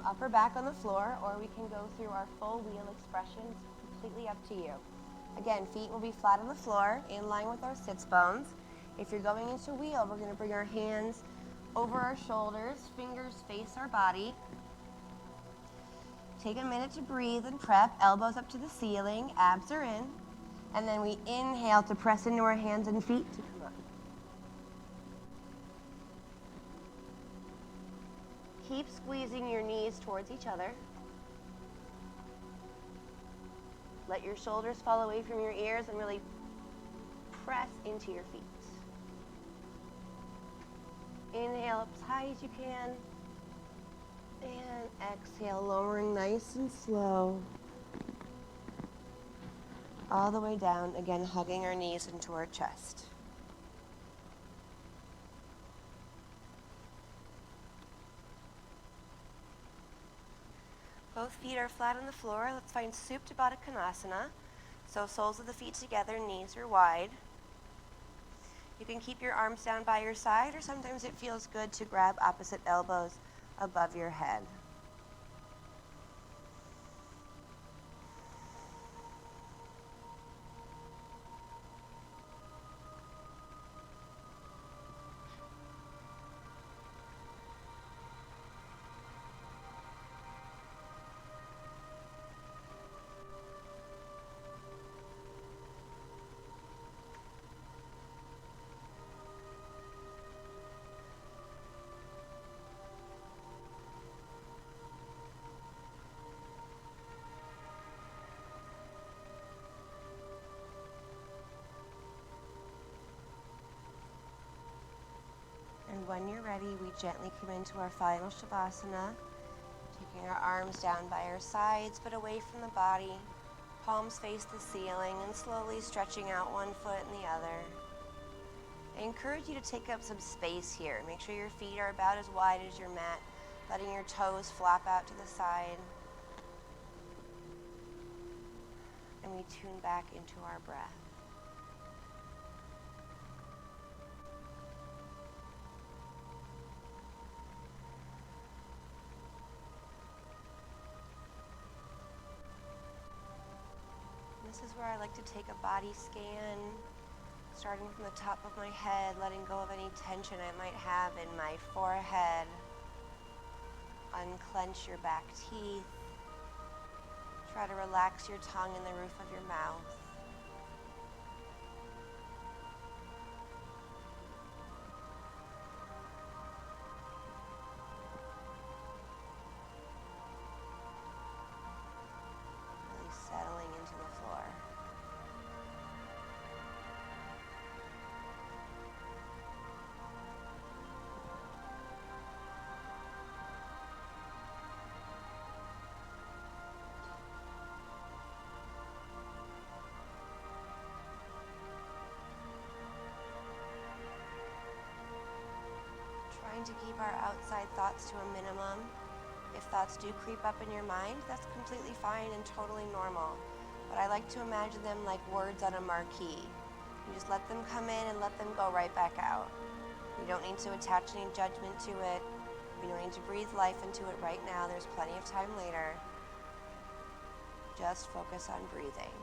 upper back on the floor, or we can go through our full wheel expressions, completely up to you. Again, feet will be flat on the floor, in line with our sits bones. If you're going into wheel, we're going to bring our hands over our shoulders, fingers face our body. Take a minute to breathe and prep, elbows up to the ceiling, abs are in. And then we inhale to press into our hands and feet to come up. Keep squeezing your knees towards each other. Let your shoulders fall away from your ears and really press into your feet. Inhale up as high as you can. And exhale, lowering nice and slow. All the way down, again, hugging our knees into our chest. Both feet are flat on the floor. Let's find Supta Baddha Konasana. So soles of the feet together, knees are wide. You can keep your arms down by your side, or sometimes it feels good to grab opposite elbows above your head. And when you're ready, we gently come into our final Shavasana, taking our arms down by our sides but away from the body. Palms face the ceiling and slowly stretching out one foot and the other. I encourage you to take up some space here. Make sure your feet are about as wide as your mat, letting your toes flap out to the side. And we tune back into our breath. This is where I like to take a body scan, starting from the top of my head, letting go of any tension I might have in my forehead. Unclench your back teeth. Try to relax your tongue in the roof of your mouth. Really settling into the floor. Trying to keep our outside thoughts to a minimum. If thoughts do creep up in your mind, that's completely fine and totally normal. But I like to imagine them like words on a marquee. You just let them come in and let them go right back out. You don't need to attach any judgment to it. You don't need to breathe life into it right now. There's plenty of time later. Just focus on breathing.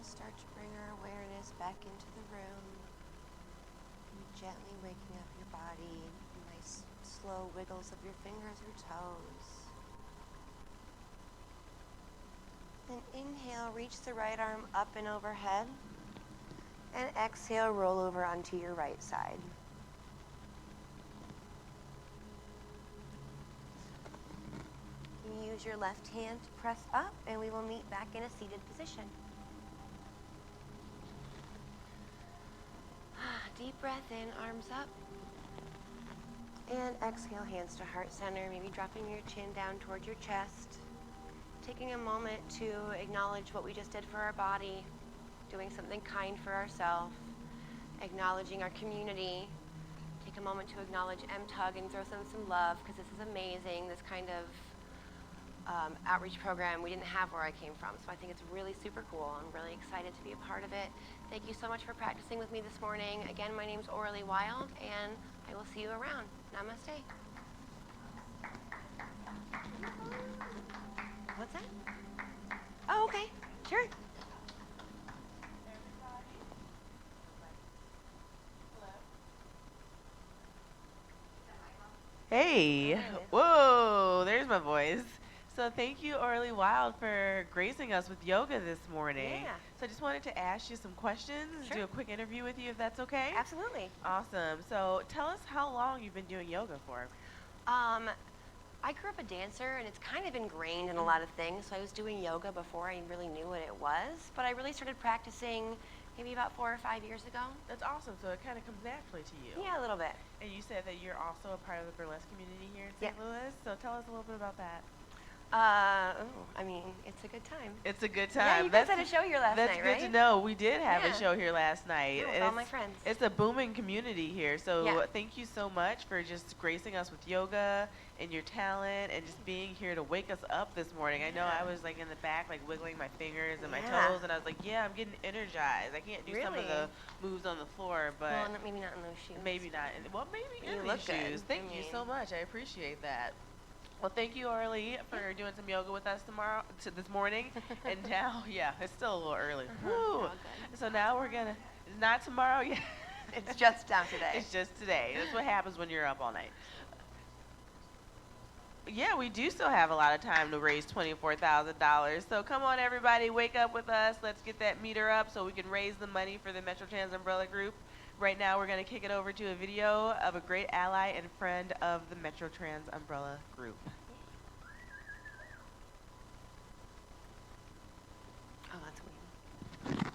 Start to bring our awareness back into the room, and gently waking up your body, nice slow wiggles of your fingers or toes. Then inhale, reach the right arm up and overhead. And exhale, roll over onto your right side. You use your left hand to press up, and we will meet back in a seated position. Deep breath in, arms up. And exhale, hands to heart center, maybe dropping your chin down towards your chest. Taking a moment to acknowledge what we just did for our body, doing something kind for ourselves, acknowledging our community. Take a moment to acknowledge MTUG and throw them some love, because this is amazing, this kind of outreach program we didn't have where I came from. So I think it's really super cool. I'm really excited to be a part of it. Thank you so much for practicing with me this morning. Again, my name's Orly Wild, and I will see you around. Namaste. What's that? Oh, okay. Sure. Hey, whoa, there's my voice. So thank you, Orly Wild, for gracing us with yoga this morning. Yeah. So I just wanted to ask you some questions, Sure. do a quick interview with you if that's okay. Absolutely. Awesome. So tell us how long you've been doing yoga for. I grew up a dancer, and it's kind of ingrained in a lot of things. So I was doing yoga before I really knew what it was, but I really started practicing maybe about 4 or 5 years ago. That's awesome. So it kind of comes naturally to you. Yeah, a little bit. And you said that you're also a part of the burlesque community here in St. Yeah. Louis. So tell us a little bit about that. I mean, it's a good time. It's a good time. Yeah, you guys had a show here last night, That's right? good to know. We did have Yeah. a show here last night. Yeah, with and all it's- my friends. It's a booming community here. So Yeah. thank you so much for just gracing us with yoga and your talent and just being here to wake us up this morning. I know I was like in the back, like wiggling my fingers and my Yeah. toes, and I was like, yeah, I'm getting energized. I can't do some of Really? the moves on the floor, but Well, maybe not in those shoes. maybe not. Well, maybe You in look these good. shoes. Thank I you mean- so much. I appreciate that. Well, thank you, Orly, for doing some yoga with us this morning. And now, yeah, it's still a little early. Woo! All good. So now we're gonna, not tomorrow yet. It's just down today. It's just today. That's what happens when you're up all night. Yeah, we do still have a lot of time to raise $24,000. So come on, everybody, wake up with us. Let's get that meter up so we can raise the money for the Metro Trans Umbrella Group. Right now, we're going to kick it over to a video of a great ally and friend of the Metro Trans Umbrella Group. Oh, that's weird.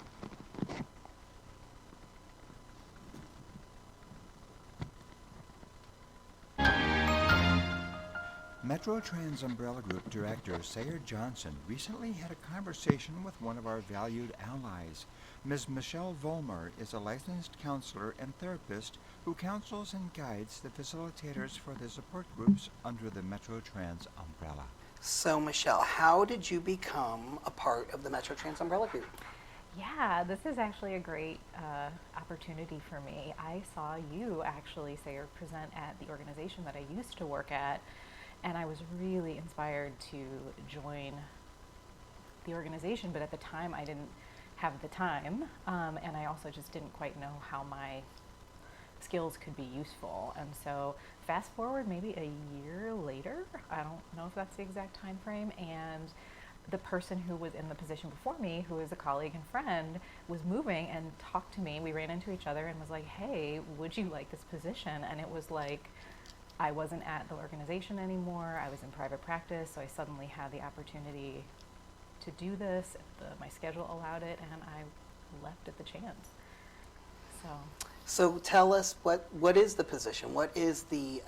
Metro Trans Umbrella Group Director Sayer Johnson recently had a conversation with one of our valued allies. Ms. Michelle Vollmer is a licensed counselor and therapist who counsels and guides the facilitators for the support groups under the Metro Trans umbrella. So, Michelle, how did you become a part of the Metro Trans Umbrella Group? Yeah, this is actually a great opportunity for me. I saw you actually, Sayer, present at the organization that I used to work at, and I was really inspired to join the organization, but at the time I didn't have the time, and I also just didn't quite know how my skills could be useful. And so fast forward maybe a year later, I don't know if that's the exact time frame, and the person who was in the position before me, who is a colleague and friend, was moving and talked to me. We ran into each other and was like, hey, would you like this position? And it was like, I wasn't at the organization anymore. I was in private practice, so I suddenly had the opportunity to do this. My schedule allowed it, and I left at the chance. So tell us, what is the position? What is the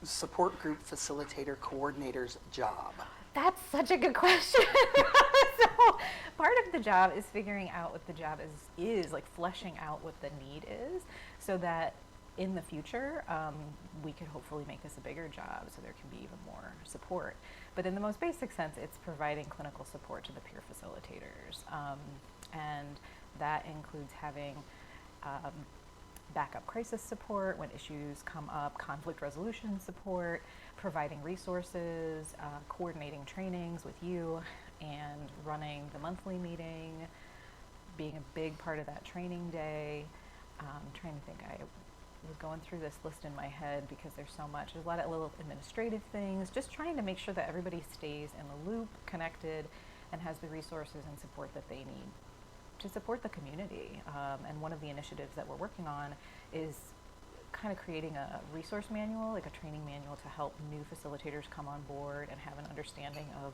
support group facilitator coordinator's job? That's such a good question. So part of the job is figuring out what the job is like fleshing out what the need is, so that in the future, we could hopefully make this a bigger job so there can be even more support. But in the most basic sense, it's providing clinical support to the peer facilitators. And that includes having backup crisis support when issues come up, conflict resolution support, providing resources, coordinating trainings with you, and running the monthly meeting, being a big part of that training day. Trying to think, I was going through this list in my head because there's so much. There's a lot of little administrative things, just trying to make sure that everybody stays in the loop, connected, and has the resources and support that they need. to support the community. And one of the initiatives that we're working on is kind of creating a resource manual, like a training manual to help new facilitators come on board and have an understanding of,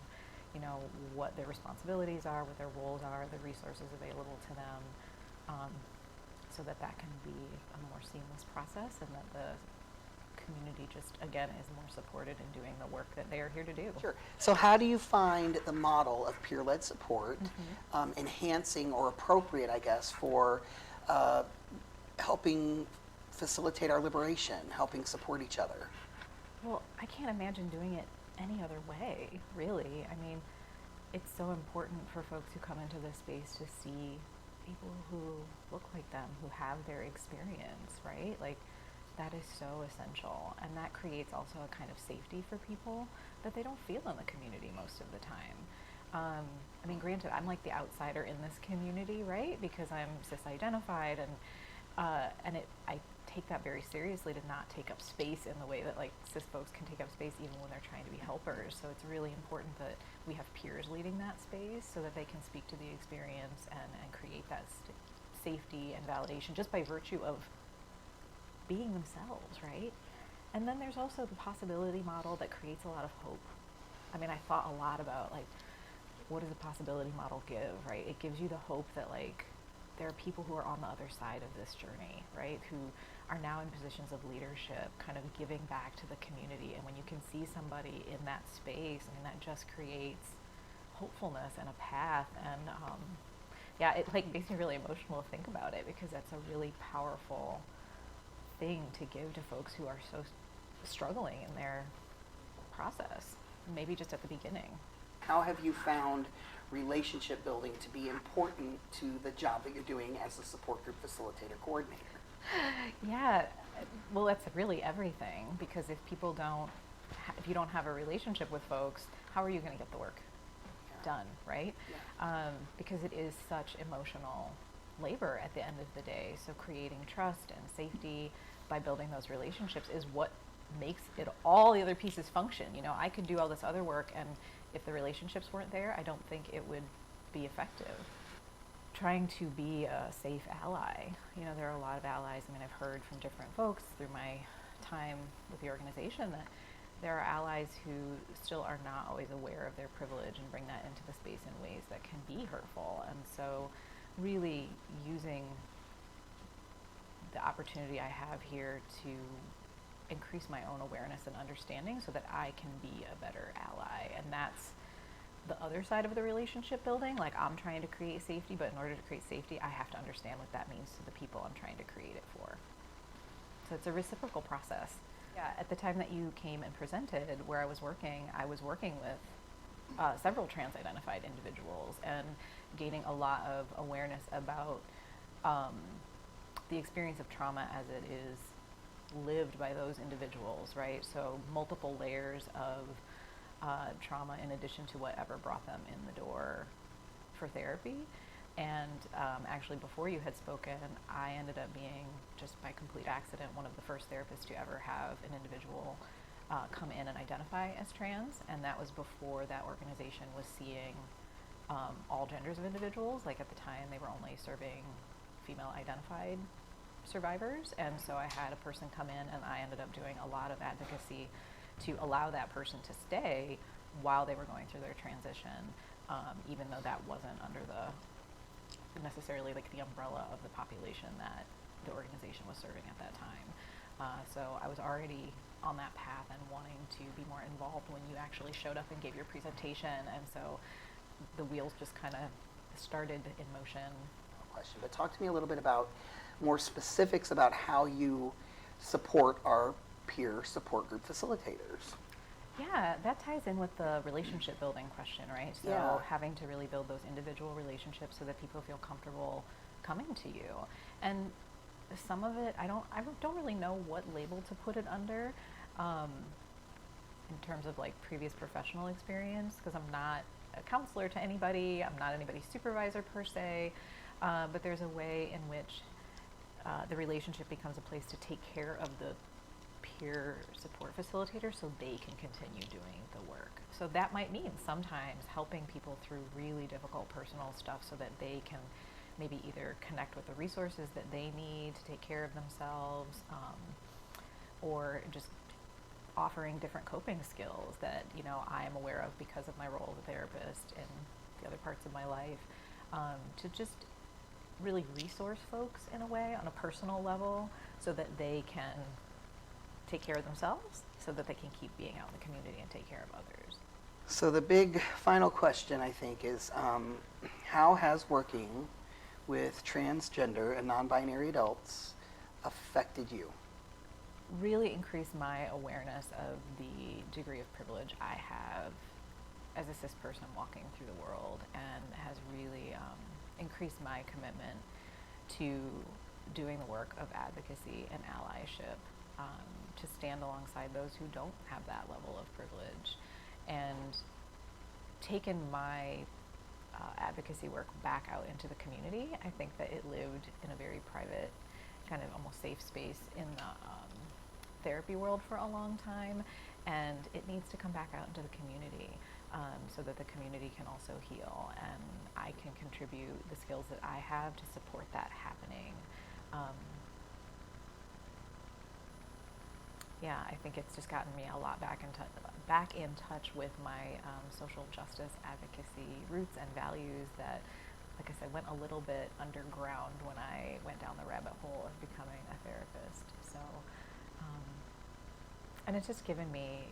you know, what their responsibilities are, what their roles are, the resources available to them, so that that can be a more seamless process and that the community just, again, is more supported in doing the work that they are here to do. Sure. So how do you find the model of peer-led support enhancing or appropriate, I guess, for helping facilitate our liberation, helping support each other? Well, I can't imagine doing it any other way, really. I mean, it's so important for folks who come into this space to see people who look like them, who have their experience, right? Like, that is so essential. And that creates also a kind of safety for people that they don't feel in the community most of the time. I mean, granted, I'm like the outsider in this community, right? Because I'm cis-identified, and I take that very seriously, to not take up space in the way that like cis folks can take up space even when they're trying to be helpers. So it's really important that we have peers leading that space so that they can speak to the experience and create that safety and validation just by virtue of being themselves, right? And then there's also the possibility model that creates a lot of hope. I mean, I thought a lot about like, what does a possibility model give, right? It gives you the hope that like, there are people who are on the other side of this journey, right? Who are now in positions of leadership, kind of giving back to the community. And when you can see somebody in that space, I mean, that just creates hopefulness and a path. And yeah, it like makes me really emotional to think about it, because that's a really powerful thing to give to folks who are so struggling in their process, maybe just at the beginning. How have you found relationship building to be important to the job that you're doing as a support group facilitator coordinator? Yeah, well, that's really everything, because if people don't, if you don't have a relationship with folks, how are you going to get the work done, right? Yeah. Because it is such emotional labor at the end of the day. So creating trust and safety by building those relationships is what makes it, all the other pieces function. You know, I could do all this other work, and if the relationships weren't there, I don't think it would be effective. Trying to be a safe ally. You know, there are a lot of allies. I mean, I've heard from different folks through my time with the organization that there are allies who still are not always aware of their privilege and bring that into the space in ways that can be hurtful. And so really using the opportunity I have here to increase my own awareness and understanding so that I can be a better ally. And that's the other side of the relationship building. Like, I'm trying to create safety, but in order to create safety, I have to understand what that means to the people I'm trying to create it for. So it's a reciprocal process. Yeah, at the time that you came and presented where I was working with several trans-identified individuals and gaining a lot of awareness about the experience of trauma as it is lived by those individuals, right? So multiple layers of trauma in addition to whatever brought them in the door for therapy. And actually, before you had spoken, I ended up being, just by complete accident, one of the first therapists to ever have an individual come in and identify as trans. And that was before that organization was seeing all genders of individuals. Like, at the time, they were only serving female-identified survivors. And so I had a person come in, and I ended up doing a lot of advocacy to allow that person to stay while they were going through their transition, even though that wasn't under the necessarily like the umbrella of the population that the organization was serving at that time. So I was already on that path and wanting to be more involved when you actually showed up and gave your presentation. And so the wheels just kind of started in motion. No question, but talk to me a little bit about more specifics about how you support our peer support group facilitators. Yeah, that ties in with the relationship building question, right? So yeah. Having to really build those individual relationships so that people feel comfortable coming to you. And some of it, I don't really know what label to put it under in terms of like previous professional experience, because I'm not a counselor to anybody, I'm not anybody's supervisor per se, but there's a way in which the relationship becomes a place to take care of the peer support facilitator so they can continue doing the work. So that might mean sometimes helping people through really difficult personal stuff so that they can maybe either connect with the resources that they need to take care of themselves, or just offering different coping skills that, you know, I am aware of because of my role as a therapist in the other parts of my life, to just really resource folks in a way on a personal level so that they can take care of themselves, so that they can keep being out in the community and take care of others. So the big final question, I think, is how has working with transgender and non-binary adults affected you? Really increased my awareness of the degree of privilege I have as a cis person walking through the world, and has really increased my commitment to doing the work of advocacy and allyship, to stand alongside those who don't have that level of privilege, and taken my advocacy work back out into the community. I think that it lived in a very private, kind of almost safe space in the therapy world for a long time, and it needs to come back out into the community, so that the community can also heal, and I can contribute the skills that I have to support that happening. Yeah, I think it's just gotten me a lot back in touch with my social justice advocacy roots and values that, like I said, went a little bit underground when I went down the rabbit hole of becoming a therapist. So, and it's just given me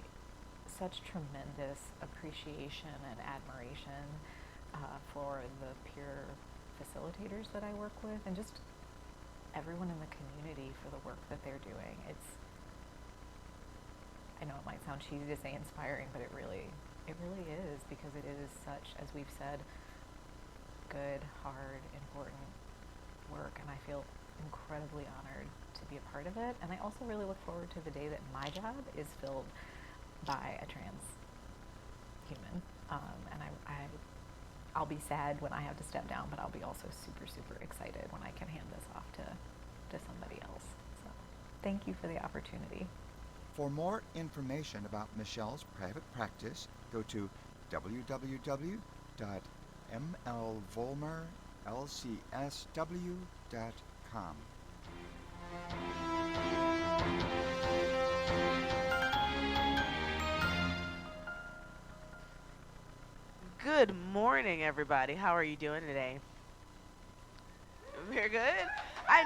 such tremendous appreciation and admiration for the peer facilitators that I work with, and just everyone in the community for the work that they're doing. I know it might sound cheesy to say inspiring, but it really is, because it is such, as we've said, good, hard, important work, and I feel incredibly honored to be a part of it. And I also really look forward to the day that my job is filled by a trans human, and I'll be sad when I have to step down, but I'll be also super, super excited when I can hand this off to somebody else. So thank you for the opportunity. For more information about Michelle's private practice, go to www.mlvolmerlcsw.com. Good morning, everybody. How are you doing today? Very good. I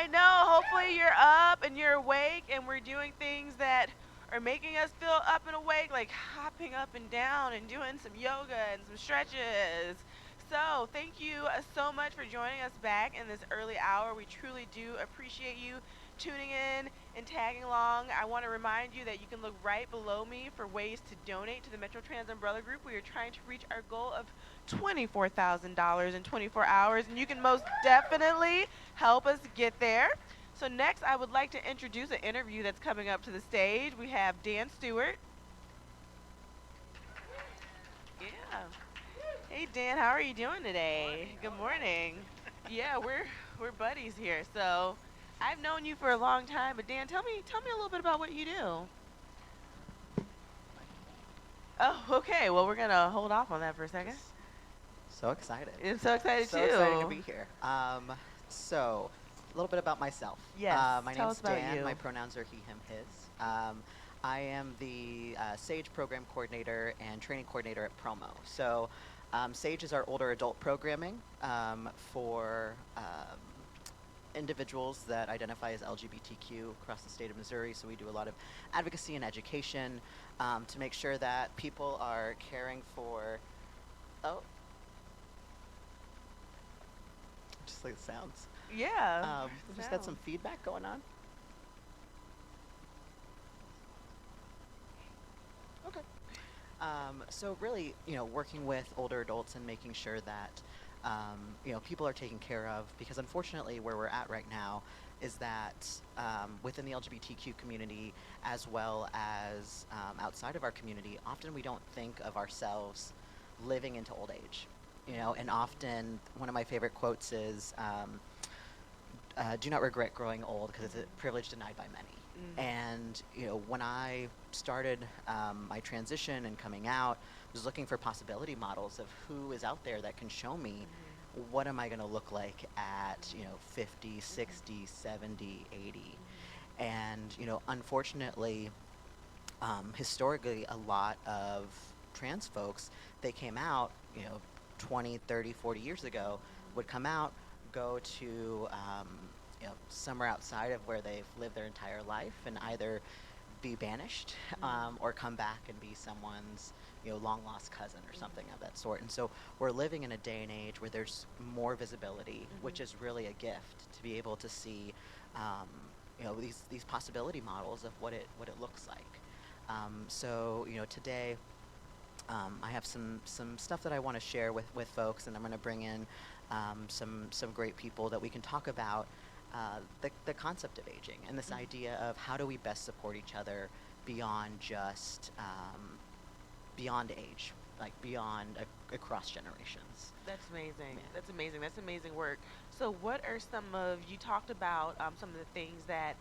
know. Hopefully you're up and you're awake, and we're doing things that are making us feel up and awake, like hopping up and down and doing some yoga and some stretches. So thank you so much for joining us back in this early hour. We truly do appreciate you tuning in and tagging along. I want to remind you that you can look right below me for ways to donate to the Metro Trans Umbrella Group. We are trying to reach our goal of $24,000 in 24 hours, and you can most definitely help us get there. So next, I would like to introduce an interview that's coming up to the stage. We have Dan Stewart. Yeah. Hey Dan, how are you doing today? Good morning. Yeah, we're buddies here. So I've known you for a long time, but Dan, tell me a little bit about what you do. Oh, okay. Well, we're gonna hold off on that for a second. So excited. I'm so excited So too. excited to be here. So, a little bit about myself. Yes. My Tell name's us about Dan. you. My pronouns are he, him, his. I am the SAGE program coordinator and training coordinator at Promo. So, SAGE is our older adult programming for individuals that identify as LGBTQ across the state of Missouri. So we do a lot of advocacy and education to make sure that people are caring for, just like it sounds. Yeah. We just got some feedback going on. Okay. So really, working with older adults and making sure that, people are taken care of, because unfortunately where we're at right now is that within the LGBTQ community, as well as outside of our community, often we don't think of ourselves living into old age. And often one of my favorite quotes is, do not regret growing old, because it's a privilege denied by many. And when I started my transition and coming out, I was looking for possibility models of who is out there that can show me what am I going to look like at, 50, 60, 70, 80? And, unfortunately, historically, a lot of trans folks, they came out, 20, 30, 40 years ago, would come out, go to, somewhere outside of where they've lived their entire life and either be banished or come back and be someone's, long lost cousin or something of that sort. And so we're living in a day and age where there's more visibility, which is really a gift to be able to see, these possibility models of what it looks like. So, today I have some stuff that I want to share with folks, and I'm going to bring in some great people that we can talk about the concept of aging and this idea of how do we best support each other beyond just beyond age, like beyond across generations. That's amazing. Yeah. That's amazing. That's amazing work. So what are some of, you talked about some of the things that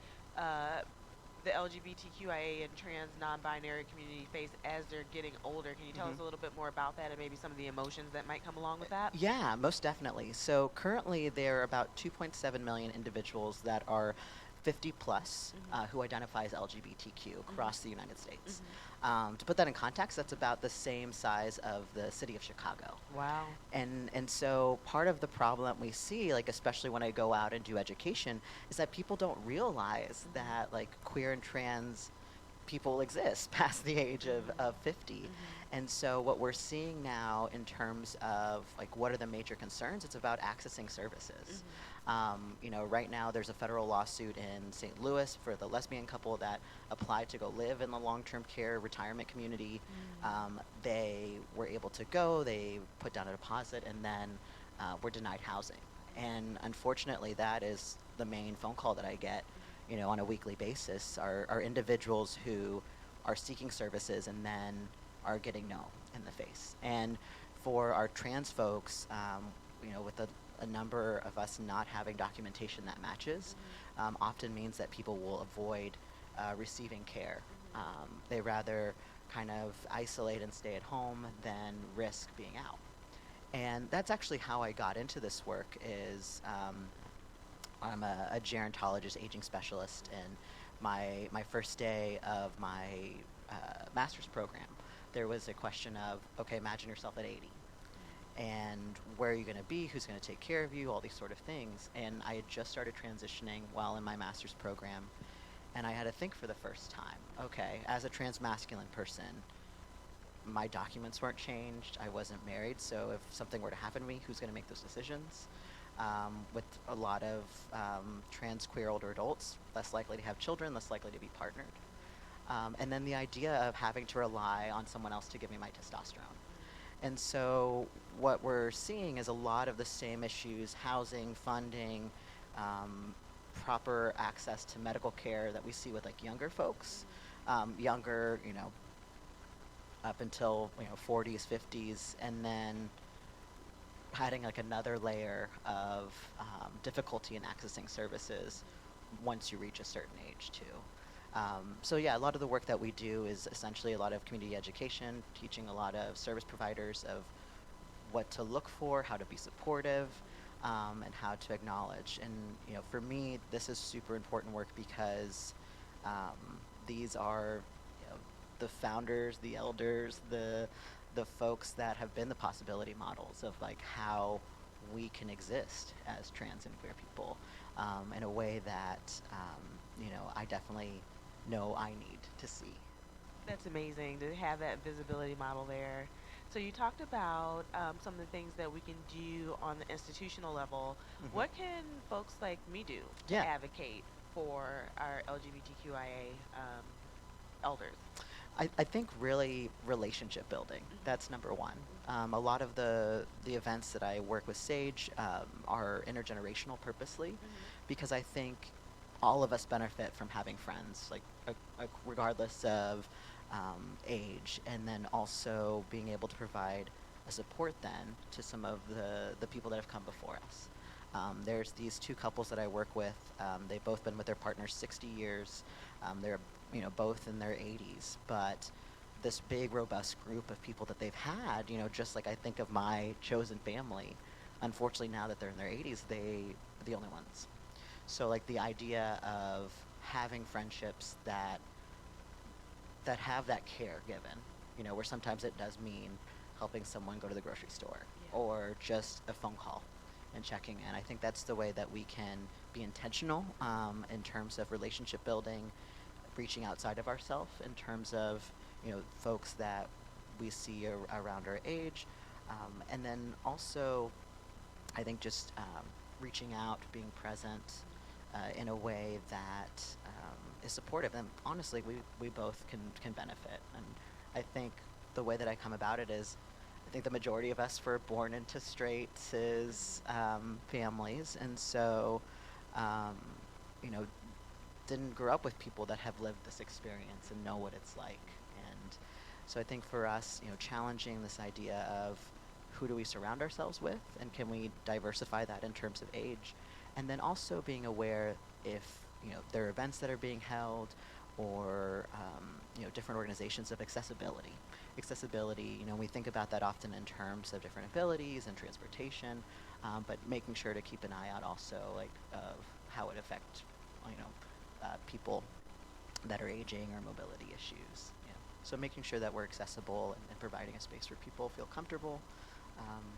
the LGBTQIA and trans non-binary community face as they're getting older. Can you tell us a little bit more about that and maybe some of the emotions that might come along with that? Yeah, most definitely. So currently there are about 2.7 million individuals that are 50 plus who identify as LGBTQ across the United States. To put that in context, that's about the same size of the city of Chicago. Wow. And so part of the problem that we see, like especially when I go out and do education, is that people don't realize that like queer and trans people exist past the age of 50. And so what we're seeing now in terms of like what are the major concerns, it's about accessing services. Right now there's a federal lawsuit in St. Louis for the lesbian couple that applied to go live in the long-term care retirement community. They were able to go, they put down a deposit, and then were denied housing. And unfortunately, that is the main phone call that I get, on a weekly basis, are individuals who are seeking services and then are getting no in the face. And for our trans folks, with a number of us not having documentation that matches, often means that people will avoid receiving care. They rather kind of isolate and stay at home than risk being out. And that's actually how I got into this work is I'm a gerontologist, aging specialist, and my first day of my master's program, there was a question of, okay, imagine yourself at 80. And where are you going to be? Who's going to take care of you? All these sort of things. And I had just started transitioning while in my master's program, and I had to think for the first time, okay, as a transmasculine person, my documents weren't changed. I wasn't married, so if something were to happen to me, who's going to make those decisions? With a lot of trans queer older adults, less likely to have children, less likely to be partnered. And then the idea of having to rely on someone else to give me my testosterone. And so what we're seeing is a lot of the same issues, housing, funding, proper access to medical care that we see with like younger folks, younger, up until 40s, 50s, and then adding like another layer of difficulty in accessing services once you reach a certain age too. So yeah, a lot of the work that we do is essentially a lot of community education, teaching a lot of service providers of what to look for, how to be supportive, and how to acknowledge. And for me, this is super important work because these are the founders, the elders, the folks that have been the possibility models of like how we can exist as trans and queer people in a way that I definitely know I need to see. That's amazing to have that visibility model there. So you talked about some of the things that we can do on the institutional level. What can folks like me do to advocate for our LGBTQIA elders? I think really relationship building, that's number one. A lot of the events that I work with Sage are intergenerational purposely because I think all of us benefit from having friends, like regardless of age, and then also being able to provide a support then to some of the people that have come before us. There's these two couples that I work with. They've both been with their partners 60 years. They're both in their 80s, but this big robust group of people that they've had, just like I think of my chosen family, unfortunately, now that they're in their 80s, they are the only ones. So like the idea of having friendships that have that care given, where sometimes it does mean helping someone go to the grocery store or just a phone call and checking in. I think that's the way that we can be intentional in terms of relationship building, reaching outside of ourselves in terms of, folks that we see around our age. And then also, I think just reaching out, being present in a way that is supportive. And honestly, we both can benefit. And I think the way that I come about it is, I think the majority of us were born into straight cis families, and so didn't grow up with people that have lived this experience and know what it's like. And so I think for us, challenging this idea of who do we surround ourselves with, and can we diversify that in terms of age, and then also being aware if there are events that are being held, or different organizations of accessibility. Accessibility, we think about that often in terms of different abilities and transportation, but making sure to keep an eye out also of how it affects people that are aging or mobility issues. So making sure that we're accessible and providing a space where people feel comfortable,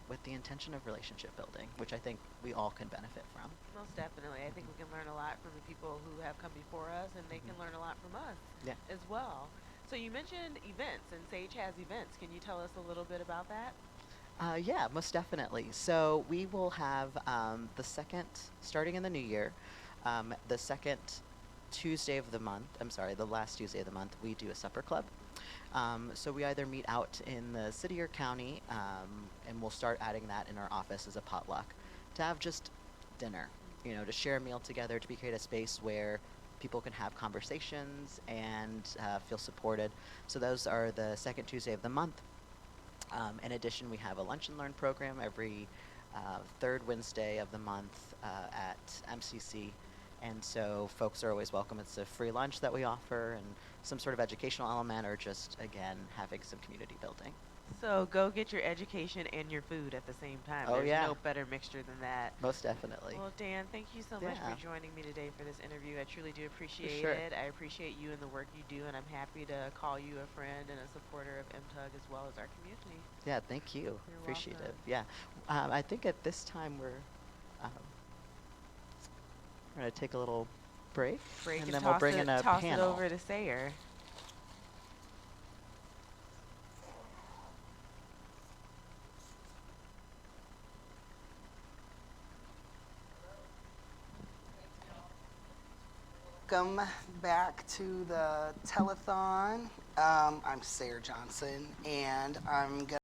with the intention of relationship building, which I think we all can benefit from. Most definitely. I think we can learn a lot from the people who have come before us, and they can learn a lot from us as well. So you mentioned events, and Sage has events. Can you tell us a little bit about that? Yeah, most definitely. So we will have the second, starting in the new year, the second Tuesday of the month, the last Tuesday of the month, we do a supper club. So we either meet out in the city or county, and we'll start adding that in our office as a potluck, to have just dinner, to share a meal together, to create a space where people can have conversations and feel supported. So those are the second Tuesday of the month. In addition, we have a lunch and learn program every third Wednesday of the month at MCC. And so folks are always welcome. It's a free lunch that we offer, and some sort of educational element, or just, again, having some community building. So go get your education and your food at the same time. Oh, There's yeah. no better mixture than that. Most definitely. Well, Dan, thank you so much Yeah. for joining me today for this interview. I truly do appreciate sure. it. I appreciate you and the work you do, and I'm happy to call you a friend and a supporter of MTUG as well as our community. Yeah, thank you. You're Appreciate welcome. it. Yeah. I think at this time we're going to take a little break, and then we'll bring in a toss panel. it over to Sayer. Welcome back to the telethon. I'm Sayer Johnson, and I'm going